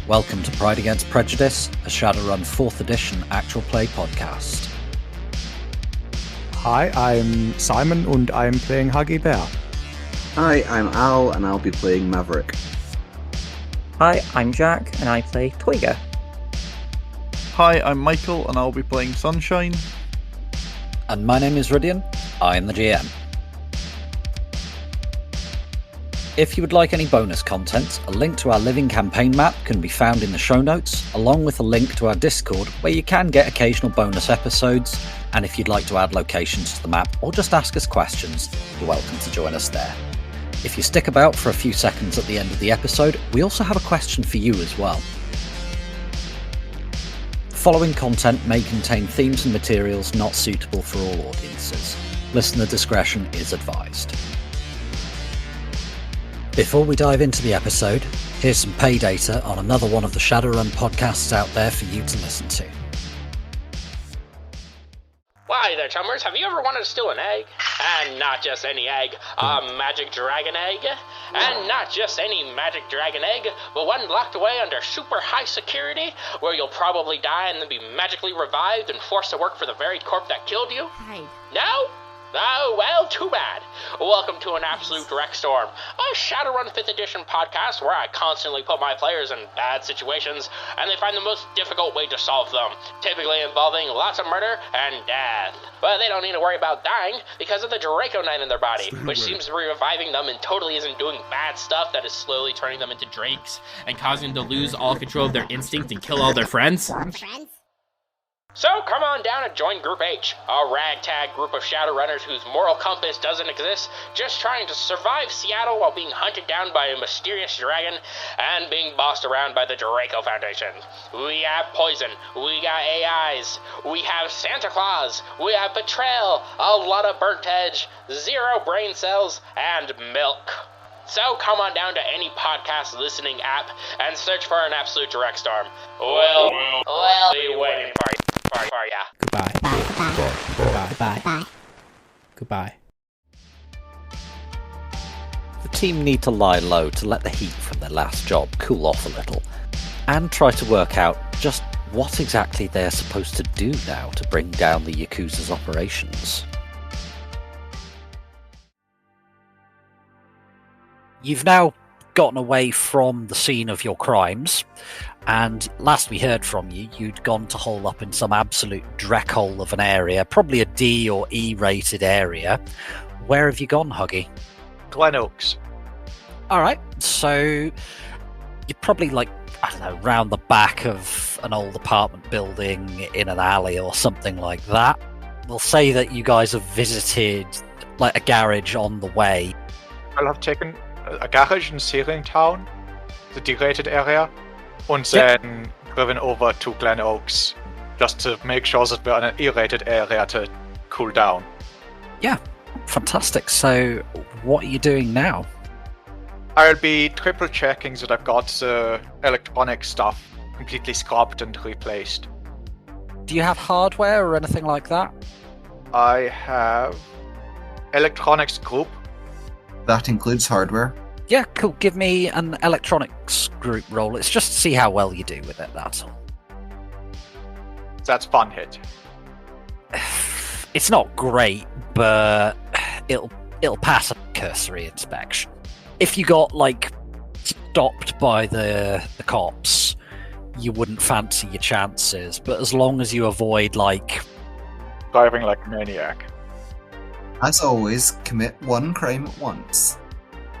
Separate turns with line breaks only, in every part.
Welcome to Pride Against Prejudice, a Shadowrun 4th edition actual play podcast.
Hi, I'm Simon and I'm playing Huggy Bear.
Hi, I'm Al and I'll be playing Maverick.
Hi, I'm Jack and I play Toyga.
Hi, I'm Michael and I'll be playing Sunshine.
And my name is Rhydian, I am the GM. If you would like any bonus content, a link to our living campaign map can be found in the show notes, along with a link to our Discord where you can get occasional bonus episodes, and if you'd like to add locations to the map or just ask us questions, you're welcome to join us there. If you stick about for a few seconds at the end of the episode, we also have a question for you as well. The following content may contain themes and materials not suitable for all audiences. Listener discretion is advised. Before we dive into the episode, here's some pay data on another one of the Shadowrun podcasts out there for you to listen to.
Why there, chummers, have you ever wanted to steal an egg? And not just any egg, a magic dragon egg. And not just any magic dragon egg, but one locked away under super high security, where you'll probably die and then be magically revived and forced to work for the very corp that killed you?
Hide.
No? Oh, well, too bad. Welcome to An Absolute Direct Storm, a Shadowrun 5th edition podcast where I constantly put my players in bad situations, and they find the most difficult way to solve them, typically involving lots of murder and death. But they don't need to worry about dying because of the Draconite in their body, which seems to be reviving them and totally isn't doing bad stuff that is slowly turning them into drakes and causing them to lose all control of their instinct and kill all their friends. So come on down and join Group H, a ragtag group of Shadowrunners whose moral compass doesn't exist, just trying to survive Seattle while being hunted down by a mysterious dragon and being bossed around by the Draco Foundation. We have poison, we got AIs, we have Santa Claus, we have betrayal, a lot of burnt edge, 0 brain cells, and milk. So come on down to any podcast listening app and search for An Absolute Direct Storm. We'll be waiting for you.
Goodbye.
Bye.
Goodbye.
The team need to lie low to let the heat from their last job cool off a little, and try to work out just what exactly they're supposed to do now to bring down the Yakuza's operations. You've now gotten away from the scene of your crimes, and last we heard from you, you'd gone to hole up in some absolute dreckhole of an area, probably a D or E rated area. Where have you gone, Huggy?
Glen Oaks.
Alright, so you're probably round the back of an old apartment building in an alley or something like that. We'll say that you guys have visited a garage on the way.
I'll have taken a garage in Searingtown, the D-rated area, and then driven over to Glen Oaks, just to make sure that we're in an E-rated area to cool down.
Yeah, fantastic. So, what are you doing now?
I'll be triple checking that I've got the electronic stuff completely scrubbed and replaced.
Do you have hardware or anything like that?
I have electronics group.
That includes hardware.
Yeah, cool. Give me an electronics group roll. It's just to see how well you do with it, that's all.
That's fun hit.
It's not great, but it'll pass a cursory inspection. If you got, stopped by the cops, you wouldn't fancy your chances, but as long as you avoid,
driving like a maniac.
As always, commit one crime at once.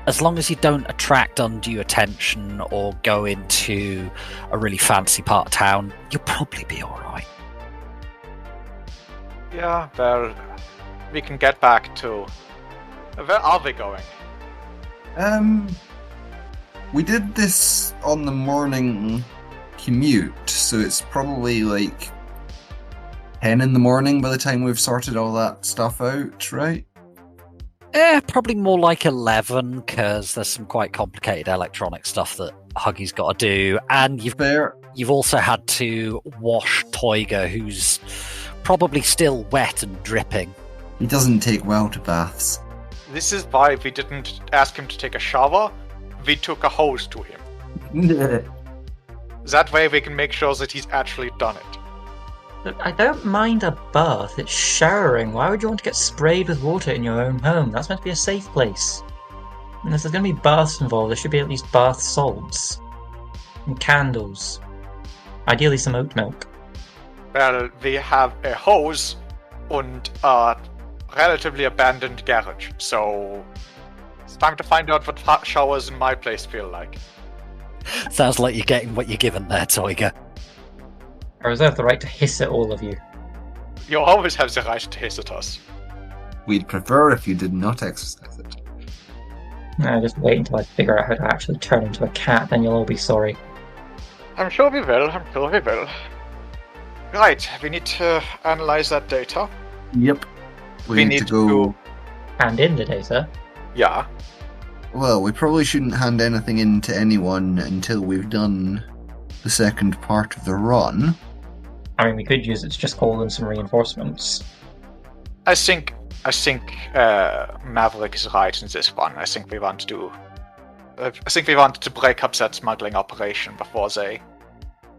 As long as you don't attract undue attention or go into a really fancy part of town, you'll probably be alright.
Yeah, well, we can get back to... Where are we going?
We did this on the morning commute, so it's probably 10 in the morning by the time we've sorted all that stuff out, right?
Probably more like 11, because there's some quite complicated electronic stuff that Huggy's got to do, and you've also had to wash Toyga, who's probably still wet and dripping.
He doesn't take well to baths.
This is why we didn't ask him to take a shower. We took a hose to him. That way we can make sure that he's actually done it.
Look, I don't mind a bath. It's showering. Why would you want to get sprayed with water in your own home? That's meant to be a safe place. And if there's going to be baths involved, there should be at least bath salts. And candles. Ideally some oat milk.
Well, we have a hose and a relatively abandoned garage, so it's time to find out what hot showers in my place feel like.
Sounds like you're getting what you're given there, Toiga.
I reserve the right to hiss at all of you.
You always have the right to hiss at us.
We'd prefer if you did not exercise it.
No, just wait until I figure out how to actually turn into a cat, then you'll all be sorry.
I'm sure we will, Right, we need to analyze that data.
Yep. We need to go...
Hand in the data.
Yeah.
Well, we probably shouldn't hand anything in to anyone until we've done the second part of the run.
I mean, we could use it to just call in some reinforcements.
I think Maverick is right in this one. I think we want to break up that smuggling operation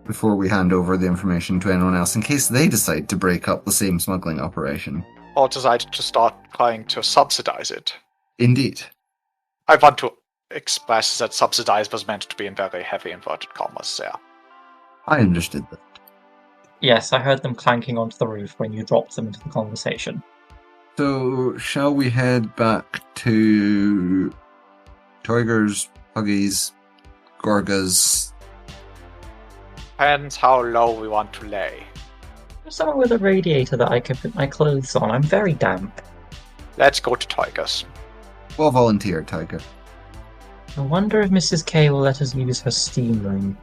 before we hand over the information to anyone else, in case they decide to break up the same smuggling operation.
Or decide to start trying to subsidize it.
Indeed.
I want to express that subsidize was meant to be in very heavy inverted commas there.
I understood that.
Yes, I heard them clanking onto the roof when you dropped them into the conversation.
So, shall we head back to Toiger's, Huggies, Gorga's?
Depends how low we want to lay.
Somewhere with a radiator that I can put my clothes on. I'm very damp.
Let's go to Toiger's.
We'll volunteer, Toiger.
I wonder if Mrs. K will let us use her steam room.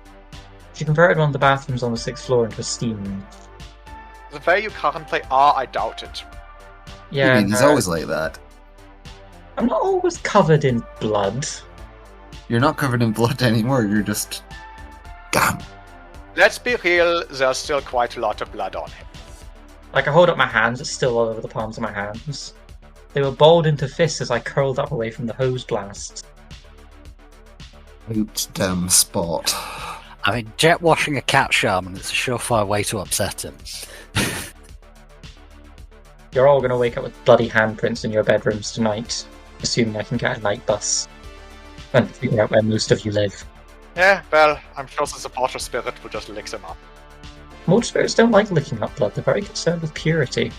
She converted one of the bathrooms on the 6th floor into a steam room.
The way you currently are, I doubt it.
Yeah,
He's always like that.
I'm not always covered in blood.
You're not covered in blood anymore, you're just... Damn.
Let's be real, there's still quite a lot of blood on him.
Like, I hold up my hands, it's still all over the palms of my hands. They were balled into fists as I curled up away from the hose blast.
Out damn spot.
I mean, jet washing a cat shaman is a surefire way to upset him.
You're all going to wake up with bloody handprints in your bedrooms tonight, assuming I can get a night bus. And figure out where most of you live.
Yeah, well, I'm sure the supporter spirit will just lick them up.
Mortar spirits don't like licking up blood, they're very concerned with purity.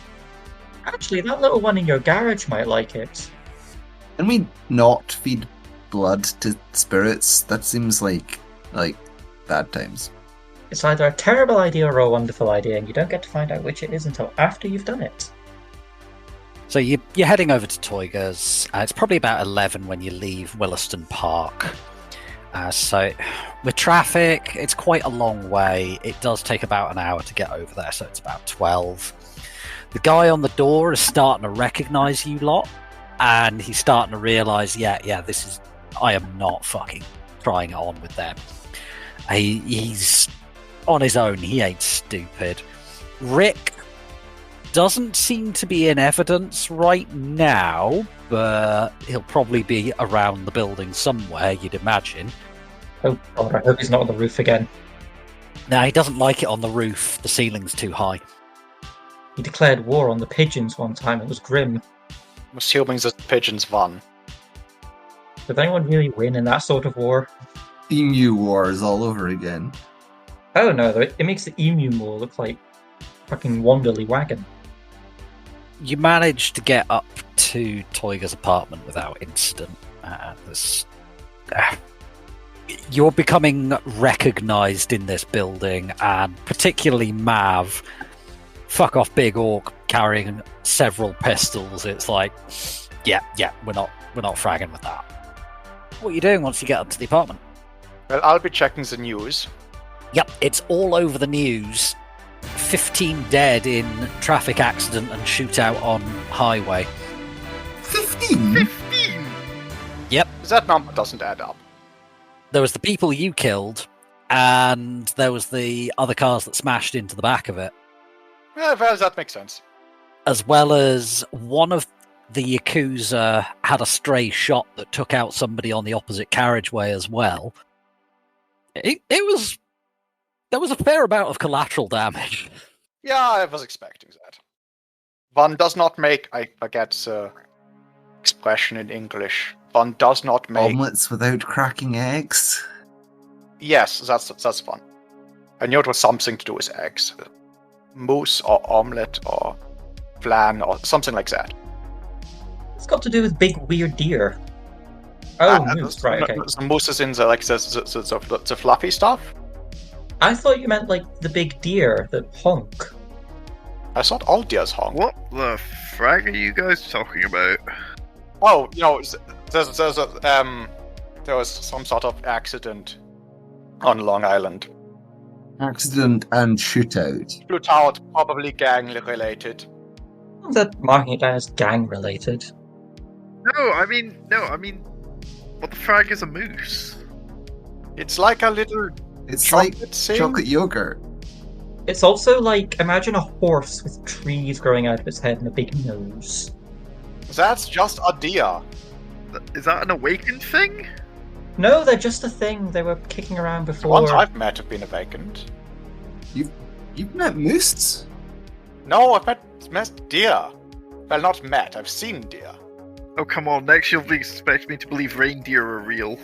Actually, that little one in your garage might like it.
Can we not feed blood to spirits? That seems like bad times.
It's either a terrible idea or a wonderful idea, and you don't get to find out which it is until after you've done it.
So you're heading over to Toiger's. It's probably about 11 when you leave Williston Park. So with traffic, it's quite a long way. It does take about an hour to get over there, so it's about 12. The guy on the door is starting to recognise you lot, and he's starting to realise, yeah, I am not fucking trying it on with them. He's on his own, he ain't stupid. Rick doesn't seem to be in evidence right now, but he'll probably be around the building somewhere, you'd imagine.
Oh god, I hope he's not on the roof again.
No, he doesn't like it on the roof. The ceiling's too high.
He declared war on the pigeons one time. It was grim.
I'm assuming the pigeons won.
Did anyone really win in that sort of war?
Emu wars all over again.
Oh no, it makes the emu war look like fucking Wanderly Wagon.
You managed to get up to Toiger's apartment without incident. You're becoming recognised in this building, and particularly Mav. Fuck off, big orc carrying several pistols. It's like, yeah, we're not fragging with that. What are you doing once you get up to the apartment?
Well, I'll be checking the news.
Yep, it's all over the news. 15 dead in traffic accident and shootout on highway.
15?
15?
Yep.
That number doesn't add up.
There was the people you killed, and there was the other cars that smashed into the back of it.
Yeah, well, that makes sense.
As well as one of the Yakuza had a stray shot that took out somebody on the opposite carriageway as well. It was There was a fair amount of collateral damage.
Yeah, I was expecting that. One does not make, I forget the expression in English. One does not make...
Omelets without cracking eggs?
Yes, that's one. I knew it was something to do with eggs. Mousse or omelette or flan or something like that.
It's got to do with big weird deer. Oh, mousse, right, okay.
The mousse is in the fluffy stuff?
I thought you meant like the big deer that honk.
I thought all deers honk.
What the frag are you guys talking about?
Oh, there was some sort of accident on Long Island.
Accident and shootout.
Flew out, probably gang related.
That marking it down as gang related.
No, I mean, what the frag is a moose?
It's like a little
It's
chocolate
like
thing.
chocolate yogurt.
It's also like, imagine a horse with trees growing out of its head and a big nose.
That's just a deer.
Is that an awakened thing?
No, they're just a thing. They were kicking around
The
before.
ones I've met have been awakened.
You've met moose?
No, I've met deer. Well, not met. I've seen deer.
Oh, come on. Next you'll expect me to believe reindeer are real.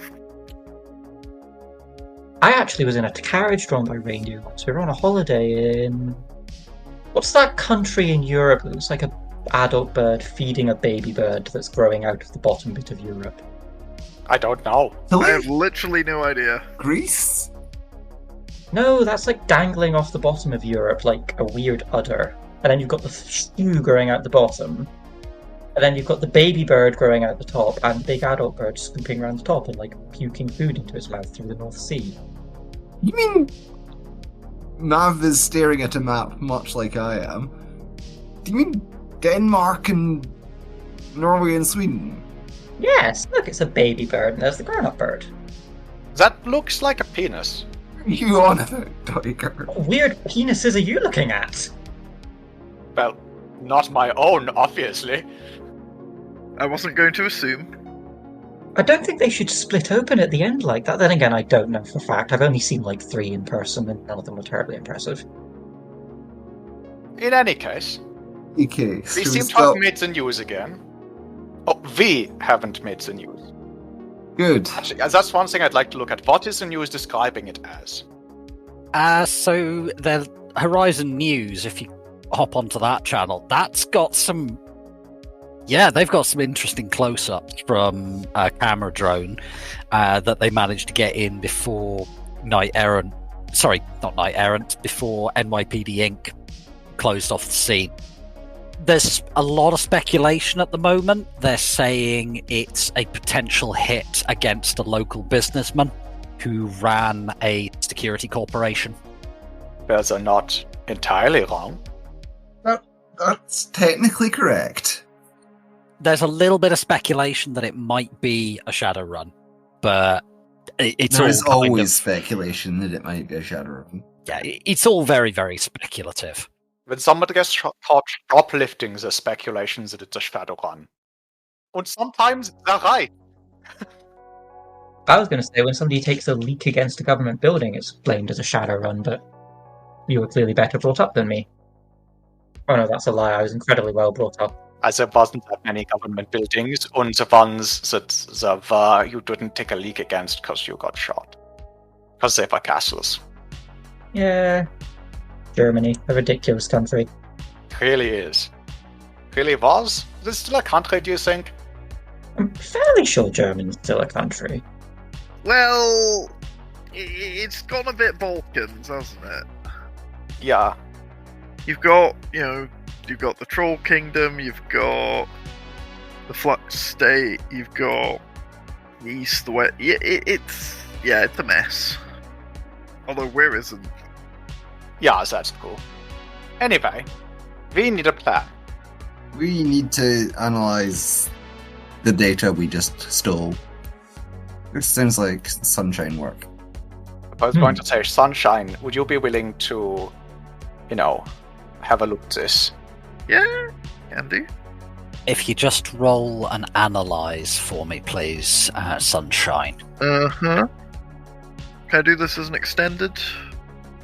I actually was in a carriage drawn by reindeer once. We were on a holiday in... What's that country in Europe that looks like an adult bird feeding a baby bird that's growing out of the bottom bit of Europe?
I don't know.
I have literally no idea.
Greece?
No, that's like dangling off the bottom of Europe like a weird udder. And then you've got the shoe growing out the bottom. And then you've got the baby bird growing out the top and big adult bird scooping around the top and like puking food into its mouth through the North Sea.
You mean Mav is staring at a map much like I am? Do you mean Denmark and Norway and Sweden?
Yes, look, it's a baby bird and there's the grown-up bird.
That looks like a penis.
What are you on about, Tiger?
What weird penises are you looking at?
Well, not my own, obviously.
I wasn't going to assume.
I don't think they should split open at the end like that. Then again, I don't know for a fact. I've only seen like 3 in person and none of them were terribly impressive.
In any case,
Okay,
we
so
seem to have made the news again. Oh, we haven't made the news.
Good.
Actually, that's one thing I'd like to look at. What is the news describing it as?
So the Horizon News, if you hop onto that channel, that's got some... Yeah, they've got some interesting close-ups from a camera drone that they managed to get in before Knight Errant... Sorry, not Knight Errant, before NYPD Inc. closed off the scene. There's a lot of speculation at the moment. They're saying it's a potential hit against a local businessman who ran a security corporation.
Well, they're not entirely wrong.
That's technically correct.
There's a little bit of speculation that it might be a Shadowrun, but it's
There
all
is
kind
always
of,
speculation that it might be a Shadowrun.
yeah, it's all very, very speculative.
When somebody gets caught shoplifting, the speculations that it's a Shadowrun. And sometimes they're right.
I was going to say when somebody takes a leak against a government building, it's blamed as a Shadowrun, but you were clearly better brought up than me. Oh no, that's a lie. I was incredibly well brought up.
As there wasn't that many government buildings, and the ones that you didn't take a leak against because you got shot. Because they were castles.
Yeah. Germany, a ridiculous country.
Really is. Really was? Is this still a country, do you think?
I'm fairly sure Germany's still a country.
Well, it's gone a bit Balkans, hasn't it?
Yeah.
You've got the Troll Kingdom, you've got the Flux State, you've got the East, the West. It's a mess. Although where isn't?
Yeah, that's cool. Anyway, we need a plan.
We need to analyze the data we just stole. Which sounds like sunshine work.
I was going to say, Sunshine, would you be willing to, have a look at this?
Yeah, can do.
If you just roll an analyze for me, please, Sunshine.
Uh-huh. Can I do this as an extended?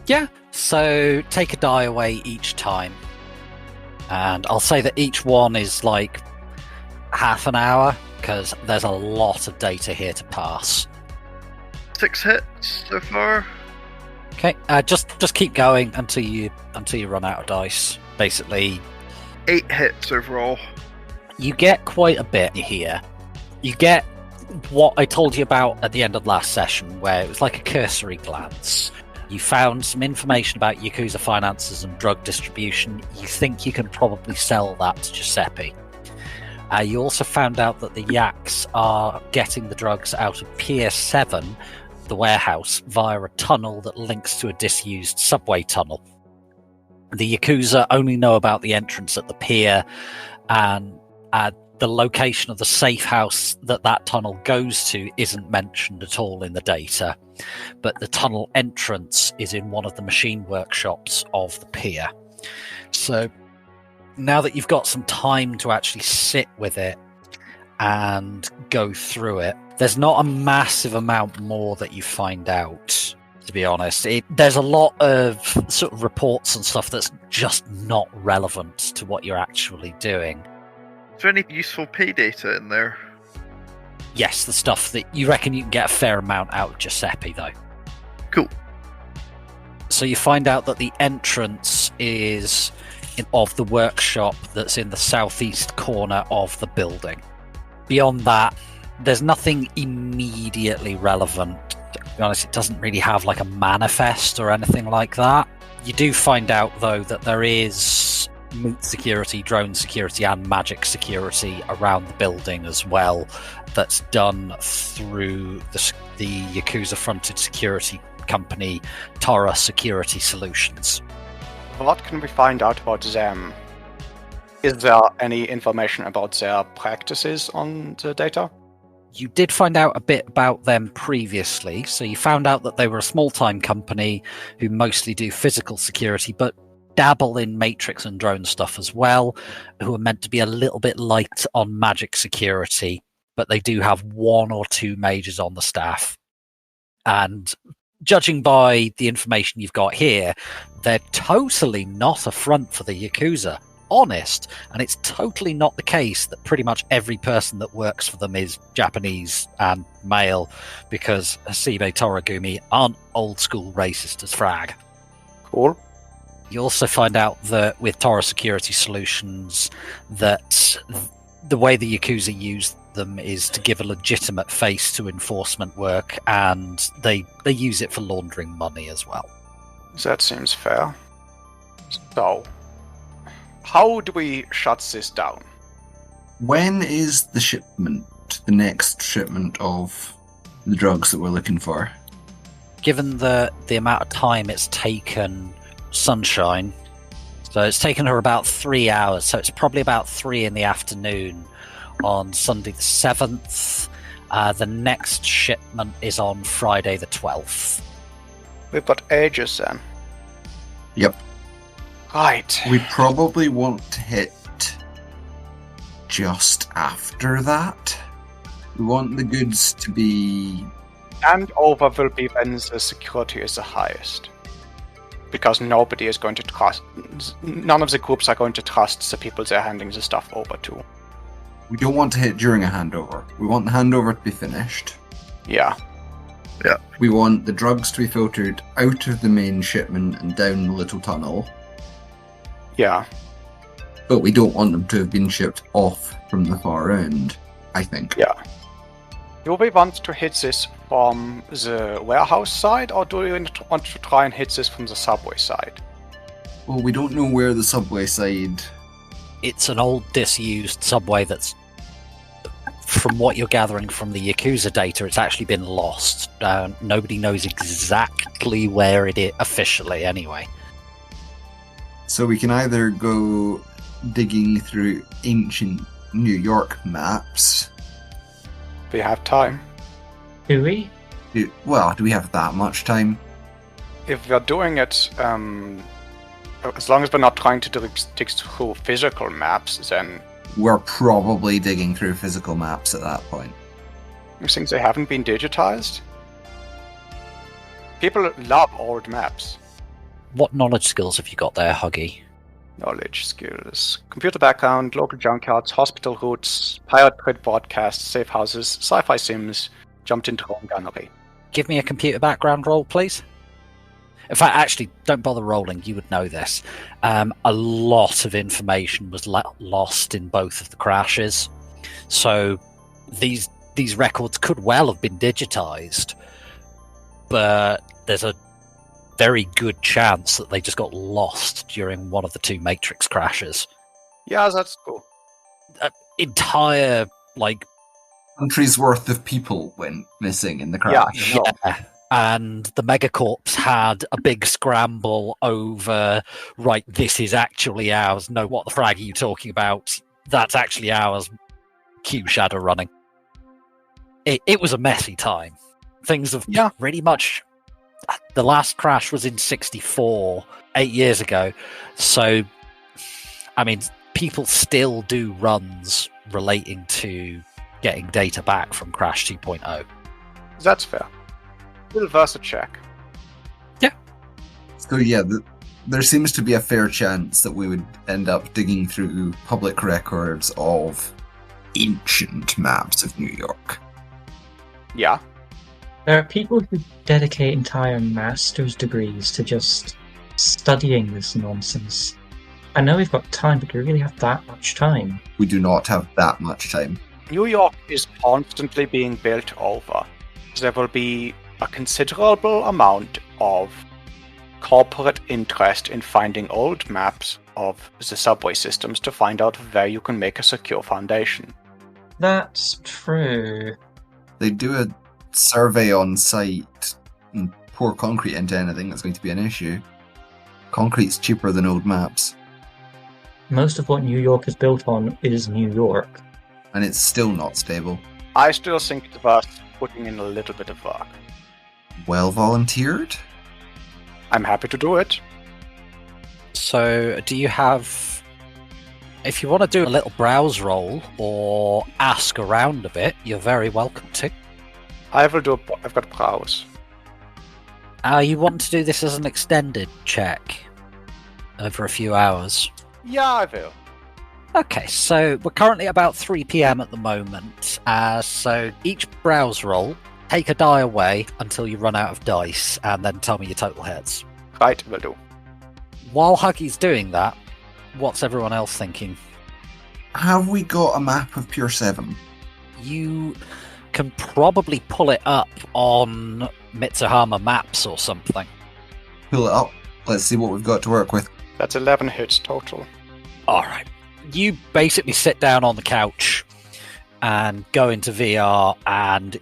Yeah, so take a die away each time. And I'll say that each one is like half an hour, because there's a lot of data here to pass.
6 hits so far.
Okay, just keep going until you run out of dice. Basically,
8 hits overall.
you get quite a bit here. You get what I told you about at the end of last session, where it was like a cursory glance. You found some information about Yakuza finances and drug distribution. You think you can probably sell that to Giuseppe. You also found out that the Yaks are getting the drugs out of Pier 7, the warehouse, via a tunnel that links to a disused subway tunnel. The Yakuza only know about the entrance at the pier, and the location of the safe house that tunnel goes to isn't mentioned at all in the data, but the tunnel entrance is in one of the machine workshops of the pier. So now that you've got some time to actually sit with it and go through it, there's not a massive amount more that you find out, to be honest. There's a lot of sort of reports and stuff that's just not relevant to what you're actually doing.
Is there any useful pay data in there?
Yes, the stuff that you reckon you can get a fair amount out of Giuseppe, though.
Cool.
So you find out that the entrance is of the workshop that's in the southeast corner of the building. Beyond that, there's nothing immediately relevant. To be honest, it doesn't really have like a manifest or anything like that. You do find out, though, that there is meat security, drone security, and magic security around the building as well, that's done through the Yakuza-fronted security company, Tora Security Solutions.
What can we find out about them? Is there any information about their practices on the data?
You did find out a bit about them previously, so you found out that they were a small-time company who mostly do physical security, but dabble in matrix and drone stuff as well, who are meant to be a little bit light on magic security, but they do have 1 or 2 majors on the staff. And judging by the information you've got here, they're totally not a front for the Yakuza. Honest, and it's totally not the case that pretty much every person that works for them is Japanese and male, because Hasibe Toragumi aren't old school racist as frag.
Cool.
You also find out that with Tora Security Solutions, that the way the Yakuza use them is to give a legitimate face to enforcement work, and they use it for laundering money as well.
That seems fair. So, how do we shut this down?
When is the shipment, the next shipment of the drugs that we're looking for?
Given the amount of time it's taken Sunshine, so it's taken her about 3 hours, so it's probably about 3 in the afternoon on Sunday the 7th. The next shipment is on Friday the 12th.
We've got ages then.
Yep.
Right.
We probably want to hit just after that. We want the goods to be...
And over will be when the security is the highest. Because nobody is going to trust... None of the groups are going to trust the people they're handing the stuff over to.
We don't want to hit during a handover. We want the handover to be finished.
Yeah.
Yeah.
We want the drugs to be filtered out of the main shipment and down the little tunnel.
Yeah.
But we don't want them to have been shipped off from the far end, I think.
Yeah. Do we want to hit this from the warehouse side, or do we want to try and hit this from the subway side?
Well, we don't know where the subway side...
It's an old disused subway that's, from what you're gathering from the Yakuza data, it's actually been lost. Nobody knows exactly where it is officially anyway.
So we can either go digging through ancient New York maps.
We have time.
Do we?
Do we have that much time?
If we're doing it, as long as we're not trying to dig through physical maps, then...
We're probably digging through physical maps at that point.
You think they haven't been digitized? People love old maps.
What knowledge skills have you got there, Huggy?
Knowledge skills. Computer background, local junkyards, hospital routes, pirate grid broadcasts, safe houses, sci-fi sims, jumped into drone gunnery.
Give me a computer background roll, please. In fact, actually, don't bother rolling. You would know this. A lot of information was lost in both of the crashes. So these records could well have been digitized, but there's a very good chance that they just got lost during one of the two Matrix crashes.
Yeah, that's cool.
Entire,
country's worth of people went missing in the crash.
Yeah. And the Megacorps had a big scramble over, right, this is actually ours. No, what the frag are you talking about? That's actually ours. Cue shadow running. It was a messy time. Things have pretty much... The last crash was in 1964, 8 years ago. So, I mean, people still do runs relating to getting data back from Crash 2.0.
That's fair. We'll verse a check.
Yeah. So yeah, there seems to be a fair chance that we would end up digging through public records of ancient maps of New York.
Yeah.
There are people who dedicate entire master's degrees to just studying this nonsense. I know we've got time, but do we really have that much time?
We do not have that much time.
New York is constantly being built over. There will be a considerable amount of corporate interest in finding old maps of the subway systems to find out where you can make a secure foundation.
That's true.
They do a survey on site and pour concrete into anything that's going to be an issue. Concrete's cheaper than old maps.
Most of what New York is built on is New York.
And it's still not stable.
I still think it's worth putting in a little bit of work.
Well volunteered?
I'm happy to do it.
So, do you have... If you want to do a little browse roll or ask around a bit, you're very welcome to.
I will do. I've got browse.
You want to do this as an extended check over a few hours?
Yeah, I will.
Okay, so we're currently about 3 PM at the moment. So each browse roll, take a die away until you run out of dice, and then tell me your total hits.
Right, will do.
While Huggy's doing that, what's everyone else thinking?
Have we got a map of Pure 7?
You can probably pull it up on Mitsuhama Maps or something.
Pull it up. Let's see what we've got to work with.
That's 11 hits total.
Alright. You basically sit down on the couch and go into VR, and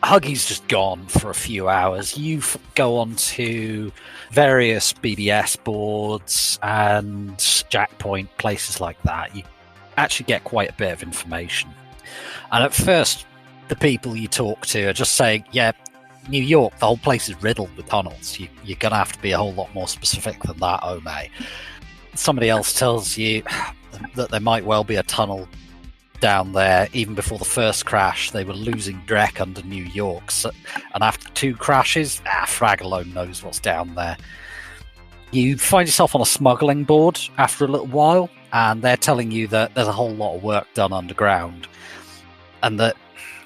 Huggy's just gone for a few hours. You go on to various BBS boards and Jackpoint, places like that. You actually get quite a bit of information. And at first, the people you talk to are just saying, yeah, New York, the whole place is riddled with tunnels. You're going to have to be a whole lot more specific than that, Ome. Somebody else tells you that there might well be a tunnel down there. Even before the first crash, they were losing dreck under New York. So, and after 2 crashes, Frag alone knows what's down there. You find yourself on a smuggling board after a little while, and they're telling you that there's a whole lot of work done underground, and that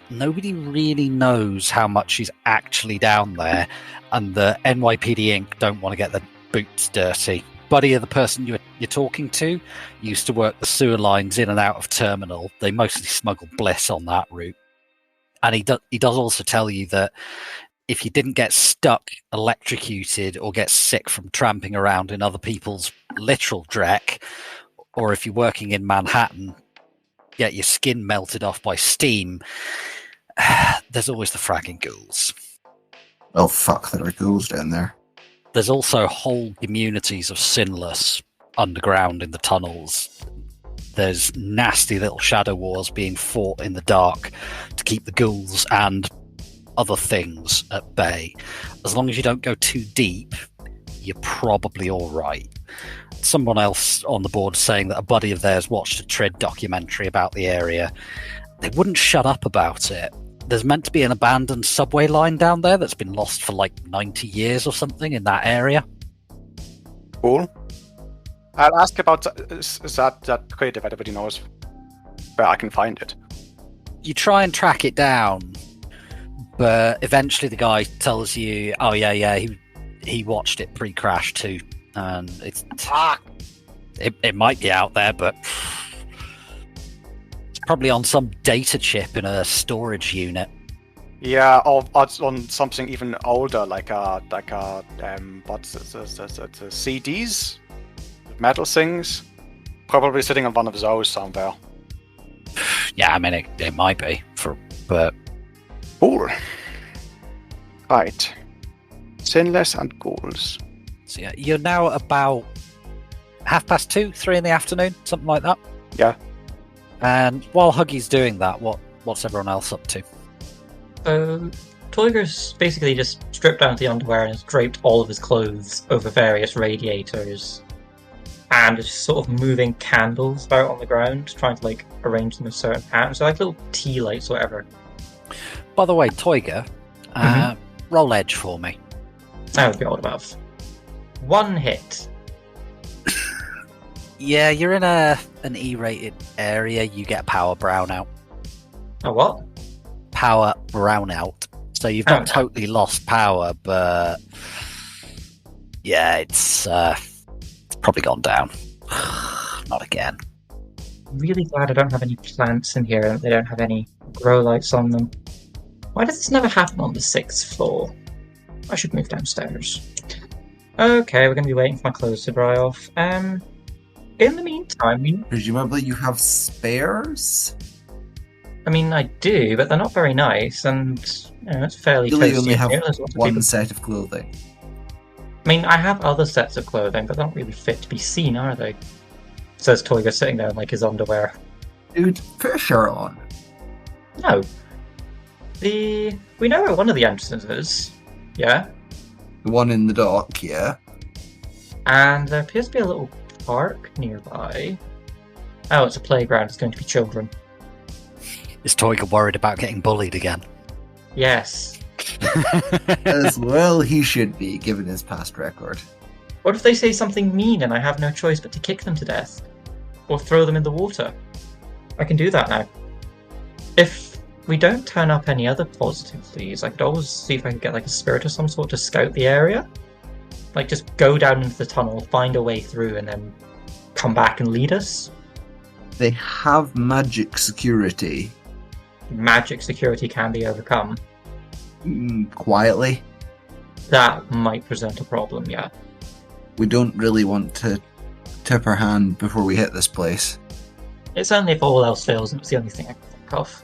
nobody really knows how much is actually down there, and the NYPD Inc. don't want to get their boots dirty. Buddy of the person you're talking to used to work the sewer lines in and out of Terminal. They mostly smuggle bliss on that route. And he does also tell you that if you didn't get stuck, electrocuted, or get sick from tramping around in other people's literal dreck, or if you're working in Manhattan, get your skin melted off by steam, there's always the fragging ghouls.
Oh fuck, there are ghouls down there.
There's also whole communities of sinless underground in the tunnels. There's nasty little shadow wars being fought in the dark to keep the ghouls and other things at bay. As long as you don't go too deep, you're probably all right. Someone else on the board saying that a buddy of theirs watched a Tread documentary about the area. They wouldn't shut up about it. There's meant to be an abandoned subway line down there that's been lost for like 90 years or something in that area.
Cool. I'll ask about that crate if anybody knows where I can find it.
You try and track it down, but eventually the guy tells you, "Oh yeah, he watched it pre-crash too, and it might be out there, but it's probably on some data chip in a storage unit."
Yeah, or on something even older, like what's the CDs, metal things, probably sitting on one of those somewhere.
Yeah, I mean it might be but
cool. Right, sinless and goals.
So yeah, you're now about 2:30, 3 in the afternoon, something like that.
Yeah.
And while Huggy's doing that, what's everyone else up to?
So, Toiger's basically just stripped down to the underwear and has draped all of his clothes over various radiators and is just sort of moving candles about on the ground, trying to like arrange them in certain patterns, so like little tea lights or whatever.
By the way, Toiger, roll edge for me.
Oh god, above. 1 hit.
Yeah, you're in an E-rated area, you get power brownout.
A what?
Power brownout. So you've not totally lost power, but yeah, it's probably gone down. Not again.
Really glad I don't have any plants in here and they don't have any grow lights on them. Why does this never happen on the 6th floor? I should move downstairs. Okay, we're going to be waiting for my clothes to dry off. In the meantime,
presumably you have spares?
I mean, I do, but they're not very nice, and it's fairly toasty.
You only have one
people...
set of clothing.
I mean, I have other sets of clothing, but they don't really fit to be seen, are they? Says Toiger, sitting there in like his underwear.
Dude, put a shirt on.
No. We know where one of the entrances is. Yeah.
The one in the dock, yeah.
And there appears to be a little park nearby. Oh, it's a playground. It's going to be children.
Is Toiger worried about getting bullied again?
Yes.
As well he should be, given his past record.
What if they say something mean and I have no choice but to kick them to death? Or throw them in the water? I can do that now. If we don't turn up any other positive leads, I could always see if I could get like a spirit of some sort to scout the area. Like just go down into the tunnel, find a way through, and then come back and lead us.
They have magic security.
Magic security can be overcome.
Quietly.
That might present a problem, yeah.
We don't really want to tip our hand before we hit this place.
It's only if all else fails, and it's the only thing I can think of.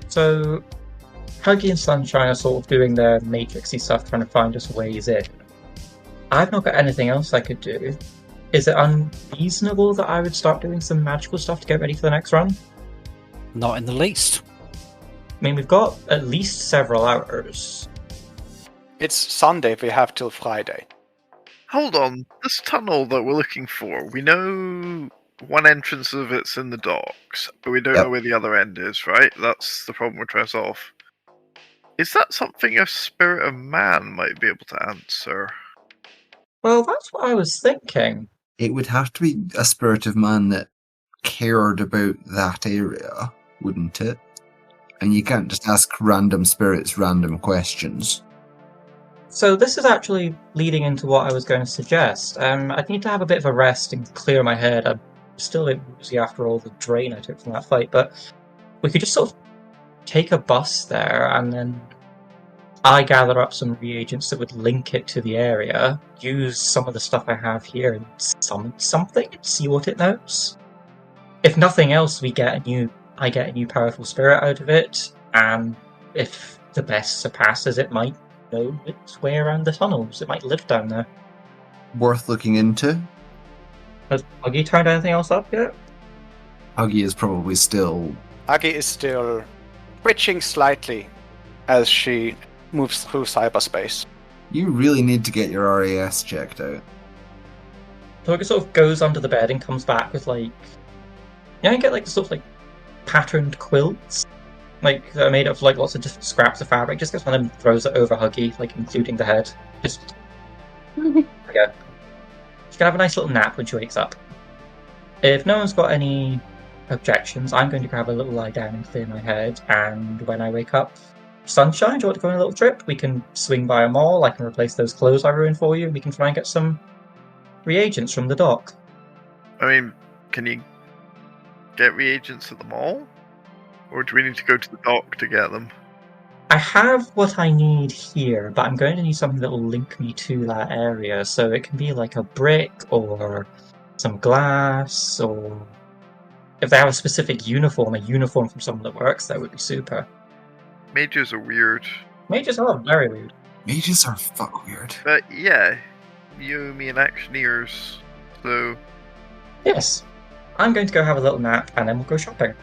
So, Huggy and Sunshine are sort of doing their matrixy stuff, trying to find us ways in. I've not got anything else I could do. Is it unreasonable that I would start doing some magical stuff to get ready for the next run?
Not in the least.
I mean, we've got at least several hours.
It's Sunday, we have till Friday.
Hold on, this tunnel that we're looking for, we know one entrance of it's in the docks, but we don't know where the other end is, right? That's the problem we're trying to solve. Is that something a spirit of man might be able to answer?
Well, that's what I was thinking.
It would have to be a spirit of man that cared about that area, wouldn't it? And you can't just ask random spirits random questions.
So this is actually leading into what I was going to suggest. I'd need to have a bit of a rest and clear my head. I'm still a bit woozy after all the drain I took from that fight, but we could just sort of take a bus there and then I gather up some reagents that would link it to the area, use some of the stuff I have here and summon something and see what it knows. If nothing else, I get a new powerful spirit out of it, and if the best surpasses, it might know its way around the tunnels. It might live down there.
Worth looking into.
Has Huggy turned anything else up yet?
Huggy is probably still...
Huggy is still twitching slightly as she moves through cyberspace.
You really need to get your RAS checked out.
Huggy sort of goes under the bed and comes back with like... You know, you get like sort of like patterned quilts? Like, that are made of like lots of different scraps of fabric. Just gets one of them, throws it over Huggy, like including the head. Just... Okay. She can have a nice little nap when she wakes up. If no one's got any objections, I'm going to grab a little lie down and clear my head, and when I wake up, Sunshine, do you want to go on a little trip? We can swing by a mall, I can replace those clothes I ruined for you, and we can try and get some reagents from the dock.
I mean, can you get reagents at the mall? Or do we need to go to the dock to get them?
I have what I need here, but I'm going to need something that will link me to that area, so it can be like a brick, or some glass, or if they have a specific uniform, a uniform from someone that works, that would be super.
Mages are weird.
Mages are very weird.
Mages are fuck weird.
But yeah, you, me, and Actioneers, so...
Yes. I'm going to go have a little nap, and then we'll go shopping.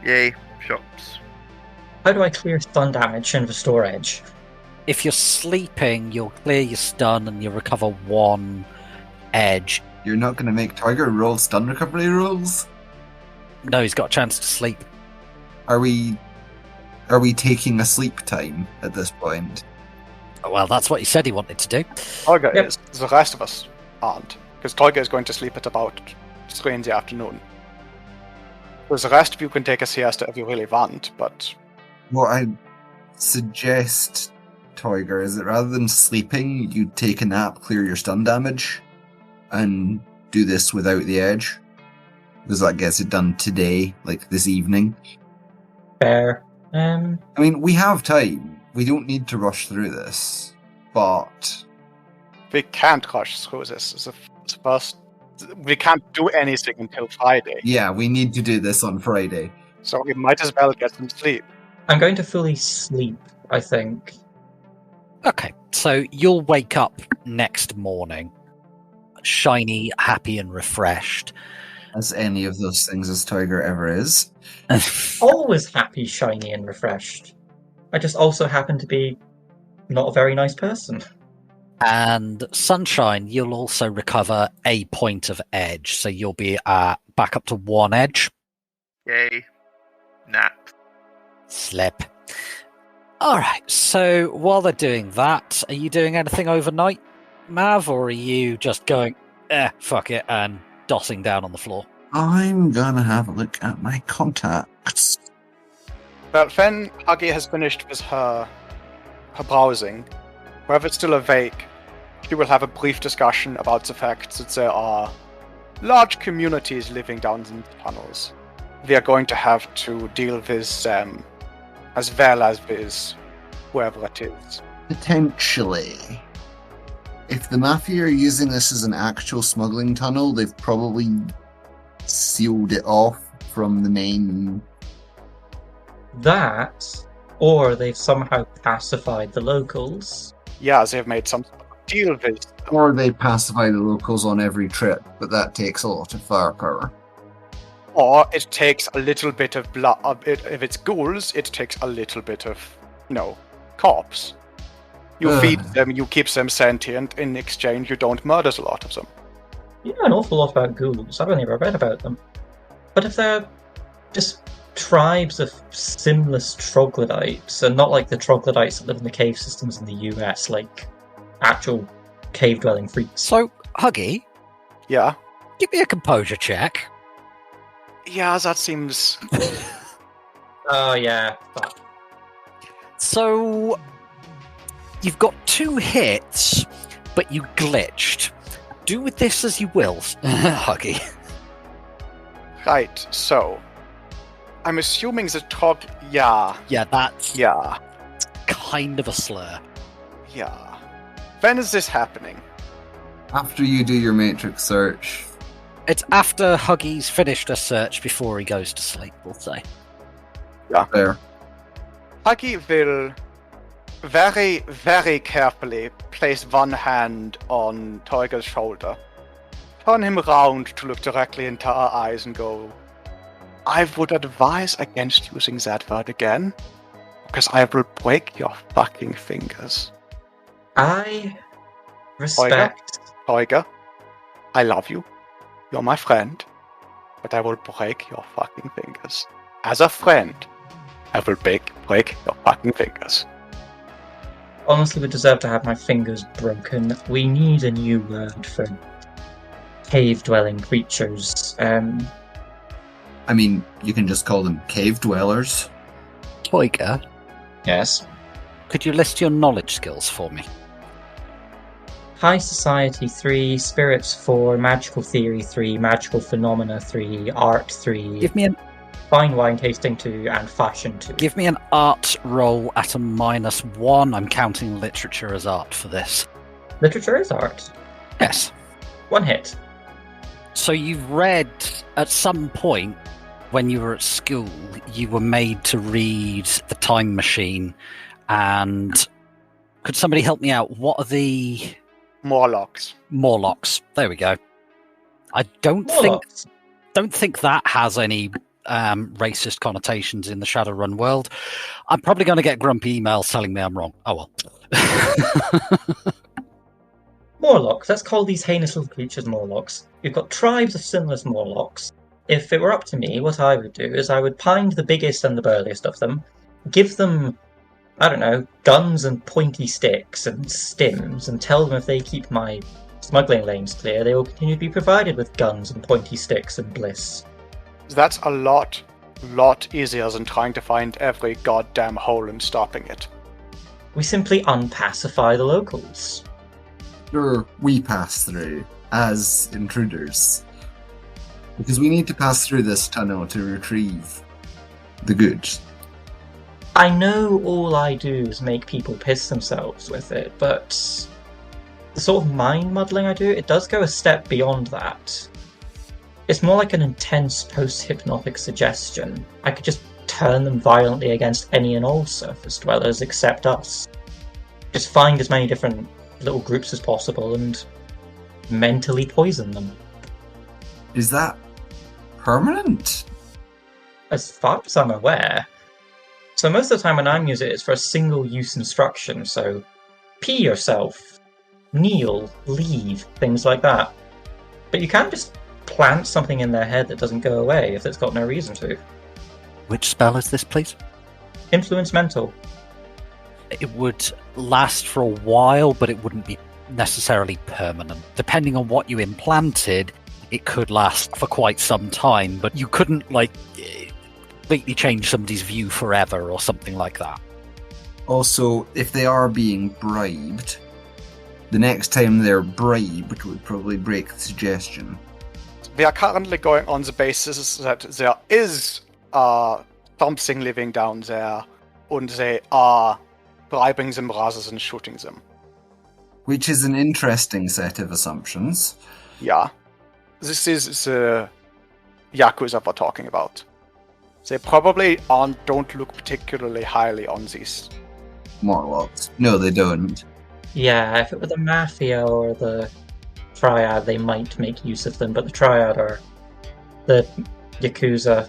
Yay, shops.
How do I clear stun damage and restore edge?
If you're sleeping, you'll clear your stun and you'll recover 1 edge.
You're not going to make Tiger roll stun recovery rolls?
No, he's got a chance to sleep.
Are we taking a sleep time at this point?
Well, that's what he said he wanted to do.
Tiger
Yep.
is. The rest of us aren't. Because Tiger is going to sleep at about 3 in the afternoon. So the rest of you can take a siesta if you really want, but...
What I suggest, Tiger, is that rather than sleeping, you take a nap, clear your stun damage, and do this without the edge. Because that gets it done today, like this evening.
Fair.
I mean, we have time. We don't need to rush through this. But...
We can't rush through this. It's the first... We can't do anything until Friday.
yeah, we need to do this on Friday.
So we might as well get some sleep.
I'm going to fully sleep, I think.
Okay, so you'll wake up next morning, shiny, happy, and refreshed.
As any of those things as Tiger ever is.
Always happy, shiny, and refreshed. I just also happen to be not a very nice person.
And Sunshine, you'll also recover a point of edge, so you'll be back up to 1 edge.
Yay. Nap.
Slip. Alright, so while they're doing that, are you doing anything overnight, Mav, or are you just going, fuck it, and dossing down on the floor?
I'm gonna have a look at my contacts.
Well, when Huggy has finished with her browsing, whoever's still awake, she will have a brief discussion about the fact that there are large communities living down in the tunnels. We are going to have to deal with them, as well as with whoever it is.
Potentially. If the Mafia are using this as an actual smuggling tunnel, they've probably sealed it off from the main...
That, or they've somehow pacified the locals.
Yeah, they've made some deal with.
Or they pacify the locals on every trip, but that takes a lot of firepower.
Or it takes a little bit of blood. If it's ghouls, it takes a little bit of, corpse. You feed them, you keep them sentient. In exchange, you don't murder a lot of them.
You know an awful lot about ghouls. I've only ever read about them. But if they're just tribes of sinless troglodytes, and not like the troglodytes that live in the cave systems in the US, like actual cave-dwelling freaks.
So, Huggy,
Yeah?
give me a composure check.
Yeah, that seems...
Oh, yeah. Fuck.
So, you've got 2 hits, but you glitched. Do with this as you will, Huggy.
Right, so... I'm assuming the talk... Yeah.
Yeah, that's
Yeah.
kind of a slur.
Yeah. When is this happening?
After you do your matrix search,
It's after Huggy's finished a search before he goes to sleep, we'll say.
there.
Huggy will very, very carefully place one hand on Teugel's shoulder, turn him around to look directly into her eyes and go, I would advise against using that word again, because I will break your fucking fingers.
I respect...
Teugel, I love you. You're my friend, but I will break your fucking fingers. As a friend, I will break your fucking fingers.
Honestly, we deserve to have my fingers broken. We need a new word for cave-dwelling creatures.
I mean, you can just call them cave dwellers.
Toyga,
Yes.
could you list your knowledge skills for me?
High Society 3, Spirits 4, Magical Theory 3, Magical Phenomena 3, Art 3,
Give me an
Fine Wine Tasting 2, and Fashion 2.
Give me an art roll at a -1. I'm counting literature as art for this.
Literature is art.
Yes.
1 hit.
So you've read, at some point when you were at school, you were made to read The Time Machine, and could somebody help me out? What are the...
Morlocks.
Morlocks. There we go. I don't think that has any racist connotations in the Shadowrun world. I'm probably going to get grumpy emails telling me I'm wrong. Oh well.
Morlocks. Let's call these heinous little creatures Morlocks. You've got tribes of sinless Morlocks. If it were up to me, what I would do is I would find the biggest and the burliest of them, give them, I don't know, guns and pointy sticks and stims, and tell them if they keep my smuggling lanes clear, they will continue to be provided with guns and pointy sticks and bliss.
That's a lot easier than trying to find every goddamn hole and stopping it.
We simply unpacify the locals.
Sure, we pass through as intruders. Because we need to pass through this tunnel to retrieve the goods.
I know all I do is make people piss themselves with it, but the sort of mind muddling I do, it does go a step beyond that. It's more like an intense post-hypnotic suggestion. I could just turn them violently against any and all surface dwellers except us. Just find as many different little groups as possible and mentally poison them.
Is that permanent?
As far as I'm aware. So most of the time when I'm using it, it's for a single-use instruction, so pee yourself, kneel, leave, things like that. But you can't just plant something in their head that doesn't go away if it's got no reason to.
Which spell is this, please?
Influence mental.
It would last for a while, but it wouldn't be necessarily permanent. Depending on what you implanted, it could last for quite some time, but you couldn't, completely change somebody's view forever or something like that.
Also, if they are being bribed, the next time they're bribed would probably break the suggestion.
We are currently going on the basis that there is something living down there, and they are bribing them rather than shooting them.
Which is an interesting set of assumptions.
Yeah. This is the Yakuza we're talking about. They probably don't look particularly highly on these
Morlocks. No, they don't.
Yeah, if it were the Mafia or the Triad, they might make use of them, but the Triad or the Yakuza,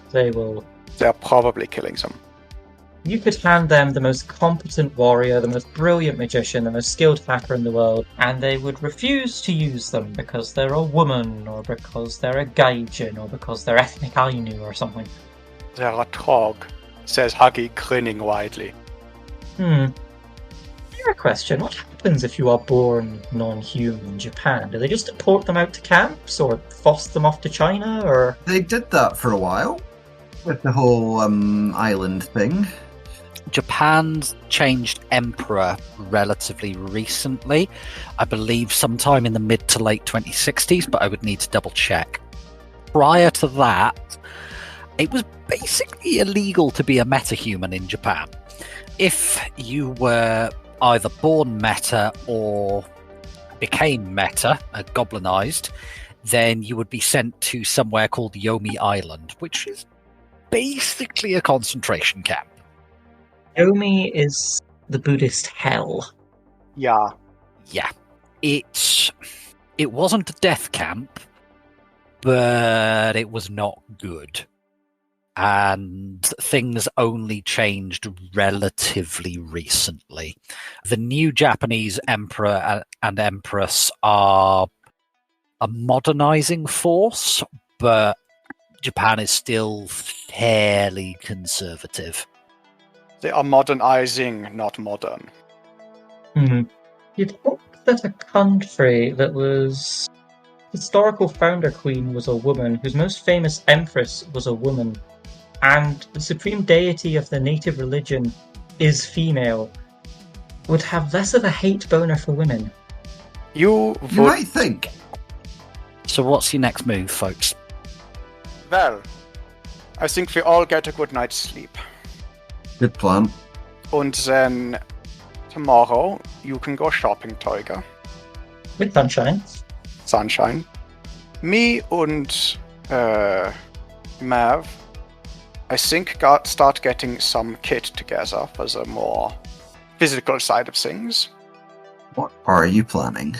they're probably killing them.
You could hand them the most competent warrior, the most brilliant magician, the most skilled hacker in the world, and they would refuse to use them because they're a woman, or because they're a gaijin, or because they're ethnic Ainu or something.
They're a trog, says Huggy, grinning widely.
Here a question. What happens if you are born non-human in Japan? Do they just deport them out to camps, or force them off to China, or...?
They did that for a while, with the whole island thing.
Japan's changed emperor relatively recently. I believe sometime in the mid to late 2060s, but I would need to double check. Prior to that, it was basically illegal to be a metahuman in Japan. If you were either born meta or became meta, goblinized, then you would be sent to somewhere called Yomi Island, which is basically a concentration camp.
Yomi is the Buddhist hell.
Yeah.
Yeah. It wasn't a death camp, but it was not good. And things only changed relatively recently. The new Japanese emperor and empress are a modernizing force, but Japan is still fairly conservative.
They are modernizing, not modern.
You'd hope that a country that was historical founder queen was a woman, whose most famous empress was a woman, and the supreme deity of the native religion is female, would have less of a hate boner for women.
You might think.
So what's your next move, folks?
Well, I think we all get a good night's sleep.
Good plan.
And then tomorrow you can go shopping, Teuger.
With sunshine.
Sunshine. Me and Mav, I think, start getting some kit together for the more physical side of things.
What are you planning?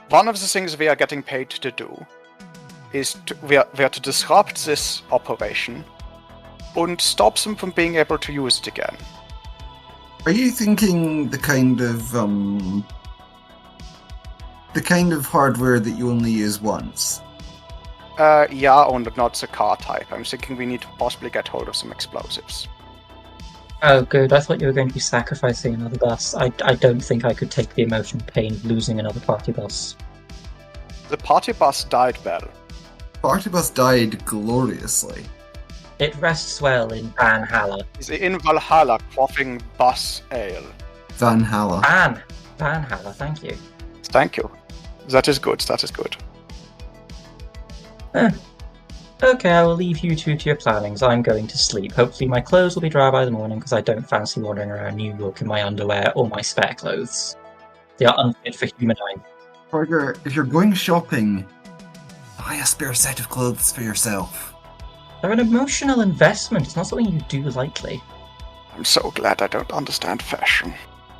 One of the things we are getting paid to do is we are to disrupt this operation and stop them from being able to use it again.
Are you thinking the kind of hardware that you only use once?
Yeah, and not the car type. I'm thinking we need to possibly get hold of some explosives.
Oh, good. I thought you were going to be sacrificing another bus. I don't think I could take the emotional pain of losing another party bus.
The party bus died well.
Party bus died gloriously.
It rests well in Valhalla.
Is in Valhalla quaffing bus ale.
Valhalla.
Valhalla, thank you.
Thank you. That is good, that is good.
Okay, I will leave you two to your plannings. I'm going to sleep. Hopefully my clothes will be dry by the morning, because I don't fancy wandering around New York in my underwear or my spare clothes. They are unfit for human eye.
Parker, if you're going shopping, buy a spare set of clothes for yourself.
They're an emotional investment. It's not something you do lightly.
I'm so glad I don't understand fashion.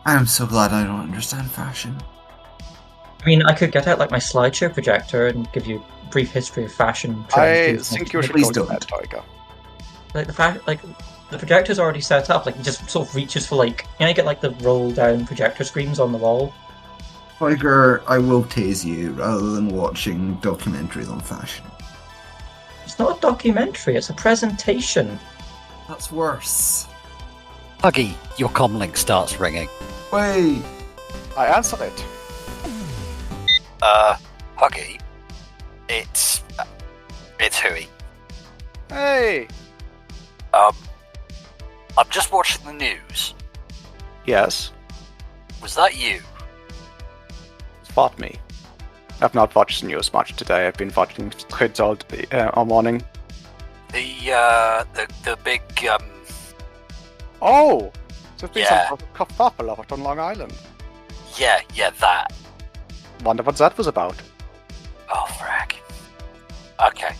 I'm so glad I don't understand fashion.
I mean, I could get out like my slideshow projector and give you a brief history of fashion
I
trends.
think you should
Please
go to
don't.
bed, Teuger.
Like the projector's already set up. Like, it just sort of reaches for, like, you know, you get like the roll down projector screens on the wall.
Tiger, I will tase you rather than watching documentaries on fashion.
It's not a documentary. It's a presentation.
That's worse.
Huggy, your comlink starts ringing.
Wait.
I answer it.
Huggy, it's Huey.
Hey!
I'm just watching the news.
Yes,
Was that you?
spot me. I've not watched the news much today. I've been watching threads all morning.
The big,
Oh! There's been
Yeah.
some kerfuffle over on Long Island.
yeah, that.
Wonder what that was about.
Oh, frack. Okay.